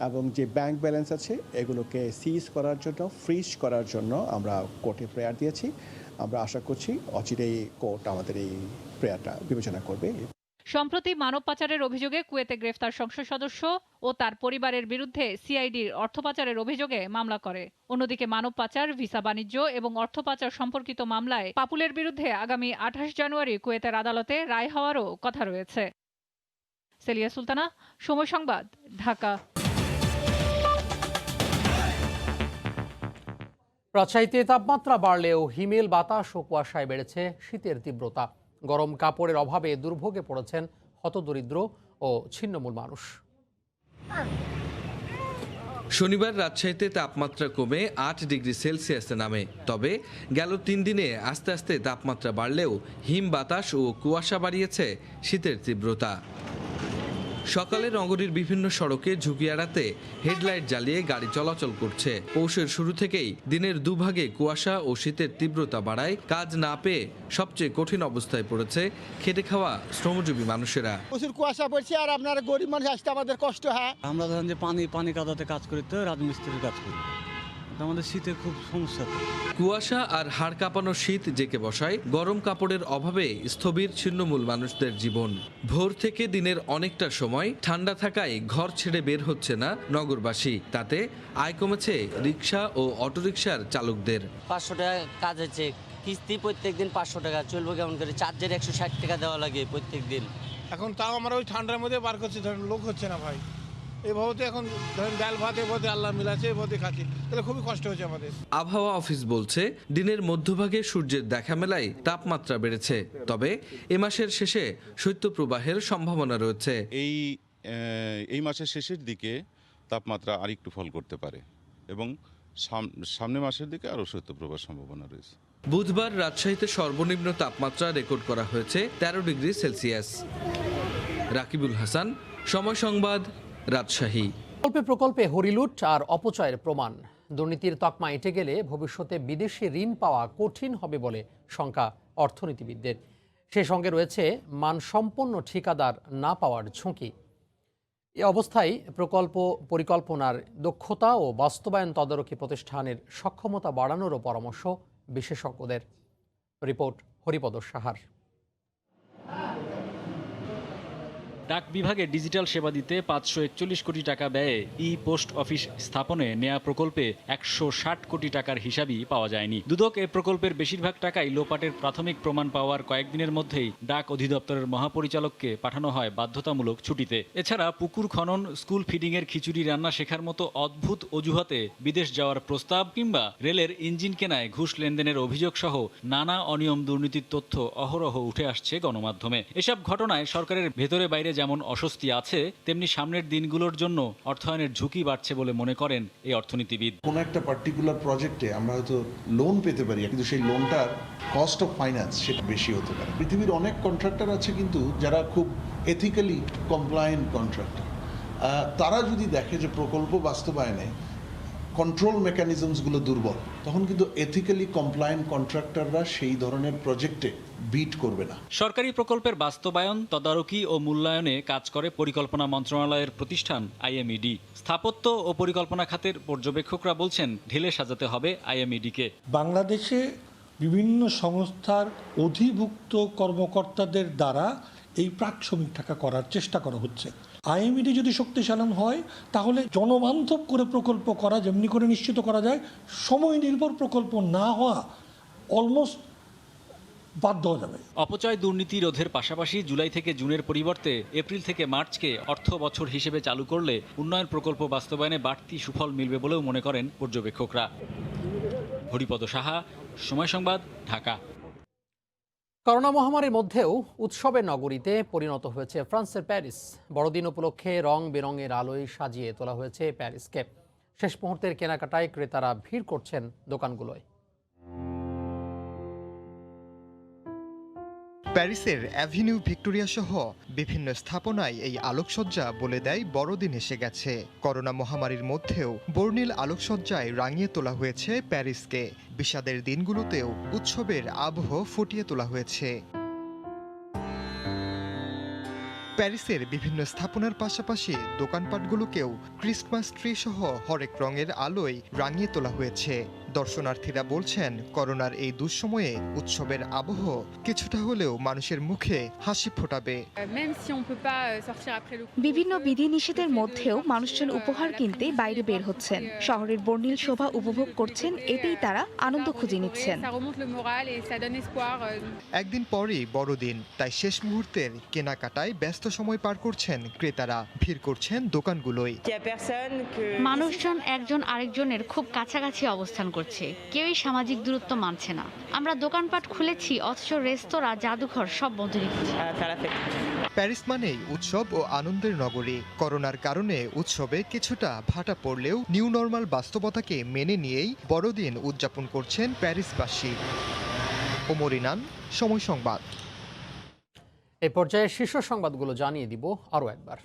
এবং যে ব্যাংক ব্যালেন্স আছে এগুলোকে সিজ করার জন্য, ফ্রিজ করার জন্য আমরা কোর্টে প্রেয়ার দিয়েছি। আমরা আশা করছি অচিরেই কোর্ট আমাদের এই প্রেয়ারটা বিবেচনা করবে। সম্প্রতি মানব পাচারের অভিযোগে কুয়েতে গ্রেফতার সংসদ সদস্য ও তার পরিবারের বিরুদ্ধে সিআইডির অর্থ পাচারের অভিযোগে মামলা করে। অন্যদিকে মানব পাচার, ভিসা বাণিজ্য এবং অর্থ পাচার সম্পর্কিত মামলায় পাপুলের বিরুদ্ধে আগামী ২৮ জানুয়ারি কুয়েতের আদালতে রায় হওয়ারও কথা রয়েছে। সেলিয়া সুলতানা, সময় সংবাদ, ঢাকা। রাজশাহীতে তাপমাত্রা বাড়লেও হিমেল বাতাস ও কুয়াশায় বেড়েছে শীতের তীব্রতা। গরম কাপড়ের অভাবে দুর্ভোগে পড়েছেন হতদরিদ্র ও ছিন্নমূল মানুষ। শনিবার রাজশাহীতে তাপমাত্রা কমে ৮ ডিগ্রি সেলসিয়াসে নামে। তবে গেল ৩ দিনে আস্তে আস্তে তাপমাত্রা বাড়লেও হিম বাতাস ও কুয়াশা বাড়িয়েছে শীতের তীব্রতা। সকালে নগরীর বিভিন্ন সড়কে ঝুঁকি এড়াতে হেডলাইট জ্বালিয়ে গাড়ি চলাচল করছে। পৌষের শুরু থেকেই দিনের দুভাগে কুয়াশা ও শীতের তীব্রতা বাড়ায় কাজ না পেয়ে সবচেয়ে কঠিন অবস্থায় পড়েছে খেটে খাওয়া শ্রমজীবী মানুষেরা। প্রচুর কুয়াশা পড়ছে আর আপনার গরিব মানুষ আসতে আমাদের কষ্ট হয়। আমরা ধরেন যে পানি কাদাতে কাজ করি, তো রাজমিস্ত্রির কাজ করি, আমাদের শীতে খুব সমস্যা। কুয়াশা আর হাড় কাঁপানো শীত জেঁকে বসায় গরম কাপড়ের অভাবে স্থবির ছিন্নমূল মানুষদের জীবন। ভোর থেকে দিনের অনেকটা সময় ঠান্ডা থাকায় ঘর ছেড়ে বের হচ্ছে না নগরবাসী। তাতে আয় কমেছে রিক্সা ও অটোরিকশার চালকদের। ৫০০ টাকা কাজ হচ্ছে, কিস্তি প্রত্যেকদিন 500 টাকা, চলবো কেমন করে? চার্জের 160 টাকা দেওয়া লাগে প্রত্যেক দিন। এখন তাও আমরা ওই ঠান্ডার মধ্যে বার করছি, ধরেন লোক হচ্ছে না ভাই। এভাবে তো এখন ধরেন ডাল ভাত এভাবে আল্লাহ মিলাছে, এভাবে খাচ্ছি, তাহলে খুবই কষ্ট হচ্ছে আমাদের। আবহাওয়া অফিস বলছে দিনের মধ্যভাগে সূর্যের দেখা মেলায় তাপমাত্রা বেড়েছে, তবে এ মাসের শেষে শৈত্যপ্রবাহের সম্ভাবনা রয়েছে। এই মাসের শেষের দিকে তাপমাত্রা আরেকটু ফল করতে পারে এবং সামনের মাসের দিকে আরও শৈত্যপ্রবাহের সম্ভাবনা রয়েছে। বুধবার রাজশাহীতে সর্বনিম্ন তাপমাত্রা রেকর্ড করা হয়েছে 13 ডিগ্রি সেলসিয়াস। রাকিবুল হাসান, সময় সংবাদ, রাজশাহী। প্রকল্পে হরিলুট আর অপচয়ের প্রমাণ। দুর্নীতির তকমা এঁটে গেলে ভবিষ্যতে বিদেশি ঋণ পাওয়া কঠিন হবে বলে শঙ্কা অর্থনীতিবিদদের। সে সঙ্গে রয়েছে মানসম্পন্ন ঠিকাদার না পাওয়ার ঝুঁকি। এ অবস্থায় প্রকল্প পরিকল্পনার দক্ষতা ও বাস্তবায়ন তদারকি প্রতিষ্ঠানের সক্ষমতা বাড়ানোরও পরামর্শ বিশেষজ্ঞদের। রিপোর্ট হরিপদ সাহার। ডাক বিভাগে ডিজিটাল সেবা দিতে 541 কোটি টাকা ব্যয়ে ই পোস্ট অফিস স্থাপনে নেয়া প্রকল্পে 160 কোটি টাকার হিসাবই পাওয়া যায়নি। দুদক এ প্রকল্পের বেশিরভাগ টাকাই লোপাটের প্রাথমিক প্রমাণ পাওয়ার কয়েকদিনের মধ্যেই ডাক অধিদপ্তরের মহাপরিচালককে পাঠানো হয় বাধ্যতামূলক ছুটিতে। এছাড়া পুকুর খনন, স্কুল ফিডিংয়ের খিচুড়ি রান্না শেখার মতো অদ্ভুত অজুহাতে বিদেশ যাওয়ার প্রস্তাব কিংবা রেলের ইঞ্জিন কেনায় ঘুষ লেনদেনের অভিযোগ সহ নানা অনিয়ম দুর্নীতির তথ্য অহরহ উঠে আসছে গণমাধ্যমে। এসব ঘটনায় সরকারের ভেতরে বাইরে যেমন অস্বস্তি আছে, তেমনি সামনের দিনগুলোর জন্য অর্থায়নের ঝুঁকি বাড়ছে বলে মনে করেন এই অর্থনীতিবিদ। কোনো একটা পার্টিকুলার প্রজেক্টে আমরা হয়তো লোন পেতে পারি, কিন্তু সেই লোনটার কস্ট অফ ফাইন্যান্স সেটা বেশি হতে পারে। পৃথিবীর অনেক কন্ট্রাক্টর আছে কিন্তু যারা খুব এথিক্যালি কমপ্লায়েন্ট কন্ট্রাক্টর, তারা যদি দেখে যে প্রকল্প বাস্তবায়নে কন্ট্রোল মেকানিজমসগুলো দুর্বল, তখন কিন্তু এথিক্যালি কমপ্লায়েন্ট কন্ট্রাক্টররা সেই ধরনের প্রজেক্টে বিট করবে না। সরকারি প্রকল্পের বাস্তবায়ন, তদারকি ও মূল্যায়নে কাজ করে পরিকল্পনা মন্ত্রণালয়ের প্রতিষ্ঠান আইএমইডি। স্থাপত্য ও পরিকল্পনা খাতের পর্যবেক্ষকরা বলছেন ঢেলে সাজাতে হবে আইএমইডিকে। বাংলাদেশে বিভিন্ন সংস্থার অধিভুক্ত কর্মকর্তাদের দ্বারা এই প্রাক সমীক্ষা করার চেষ্টা করা হচ্ছে। আইএমইডি যদি শক্তিশালী হয় তাহলে জনবান্ধব করে প্রকল্প করা, যেমনি করে নিশ্চিত করা যায় সময় নির্ভর প্রকল্প না হওয়া অলমোস্ট বাধ্য হয়ে যাবে। অপচয় দুর্নীতি রোধের পাশাপাশি জুলাই থেকে জুনের পরিবর্তে এপ্রিল থেকে মার্চকে অর্থ বছর হিসেবে চালু করলে উন্নয়ন প্রকল্প বাস্তবায়নে বাড়তি সুফল মিলবে বলেও মনে করেন পর্যবেক্ষকরা। হরিপদ সাহা, সময় সংবাদ, ঢাকা। করোনা মহামারীর মধ্যেও উৎসবের নগরীতে পরিণত হয়েছে ফ্রান্সের প্যারিস। বড়দিন উপলক্ষে রং বেরঙের আলোয় সাজিয়ে তোলা হয়েছে প্যারিসকে। শেষ মুহূর্তের কেনাকাটায় ক্রেতারা ভিড় করছেন দোকানগুলোয়। প্যারিসের অ্যাভিনিউ ভিক্টোরিয়া সহ বিভিন্ন স্থাপনায় এই আলোকসজ্জা বলে দেয় বড়দিন এসে গেছে। করোনা মহামারীর মধ্যেও বর্ণিল আলোকসজ্জায় রাঙিয়ে তোলা হয়েছে প্যারিসকে। বিষাদের দিনগুলোতেও উৎসবের আবহ ফুটিয়ে তোলা হয়েছে। প্যারিসের বিভিন্ন স্থাপনার পাশাপাশি দোকানপাটগুলোকেও ক্রিসমাস ট্রি সহ হরেক রঙের আলোয় রাঙিয়ে তোলা হয়েছে। দর্শনার্থীরা বলছেন করোনার এই দুঃসময়ে উৎসবের আবহ কিছুটা হলেও মানুষের মুখে হাসি ফোটাবে। বিভিন্ন বিধিনিষেধের মধ্যেও মানুষজন উপহার কিনতে বাইরে বের হচ্ছেন। শহরের বর্ণিল শোভা উপভোগ করছেন, এতেই তারা আনন্দ খুঁজে নিচ্ছেন। একদিন পরেই বড়দিন, তাই শেষ মুহূর্তের কেনাকাটায় ব্যস্ত সময় পার করছেন ক্রেতারা। ভিড় করছেন দোকানগুলোয়। মানুষজন একজন আরেকজনের খুব কাছাকাছি অবস্থান করছে, কেউই সামাজিক দূরত্ব মানছে না। আমরা দোকানপাট খুলেছি, অথচ রেস্তোরাঁ, জাদুঘর সব বন্ধ রেখেছি। প্যারিস মানেই উৎসব ও আনন্দের নগরী। করোনার কারণে উৎসবে কিছুটা ভাটা পড়লেও নিউ নর্মাল বাস্তবতাকে মেনে নিয়েই বড়দিন উদযাপন করছেন প্যারিসবাসী। ওমর ইনান, সময় সংবাদ। এই পর্যায়ে শীর্ষ সংবাদগুলো জানিয়ে দিব আরও একবার।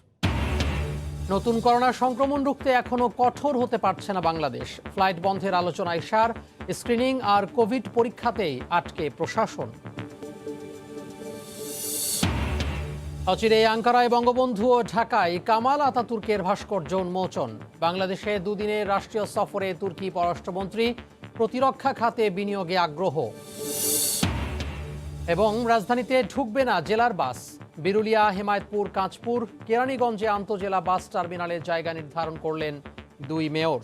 নতুন করোনা সংক্রমণ রুখতে এখনো কঠোর হতে পারছে না বাংলাদেশ। ফ্লাইট বন্ধের আলোচনায় সার, স্ক্রিনিং আর কোভিড পরীক্ষাতেই আটকে প্রশাসন। অচিরেই আঙ্কারায় বঙ্গবন্ধু ও ঢাকায় কামাল আতাতুর্কের ভাস্কর্য উন্মোচন। বাংলাদেশে দুদিনের রাষ্ট্রীয় সফরে তুর্কি পররাষ্ট্রমন্ত্রী, প্রতিরক্ষা খাতে বিনিয়োগে আগ্রহ। এবং রাজধানীতে ঢুকবে না জেলার বাস। বিরুলিয়া, হেমায়েতপুর, কাঁচপুর, কেরানীগঞ্জে আন্তজেলা বাস টার্মিনালের জায়গা নির্ধারণ করলেন 2 মেয়র।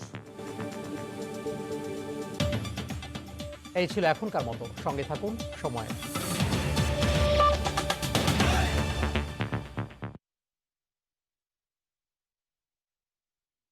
এই ছিল এখনকার মতো। সঙ্গে থাকুন সময়।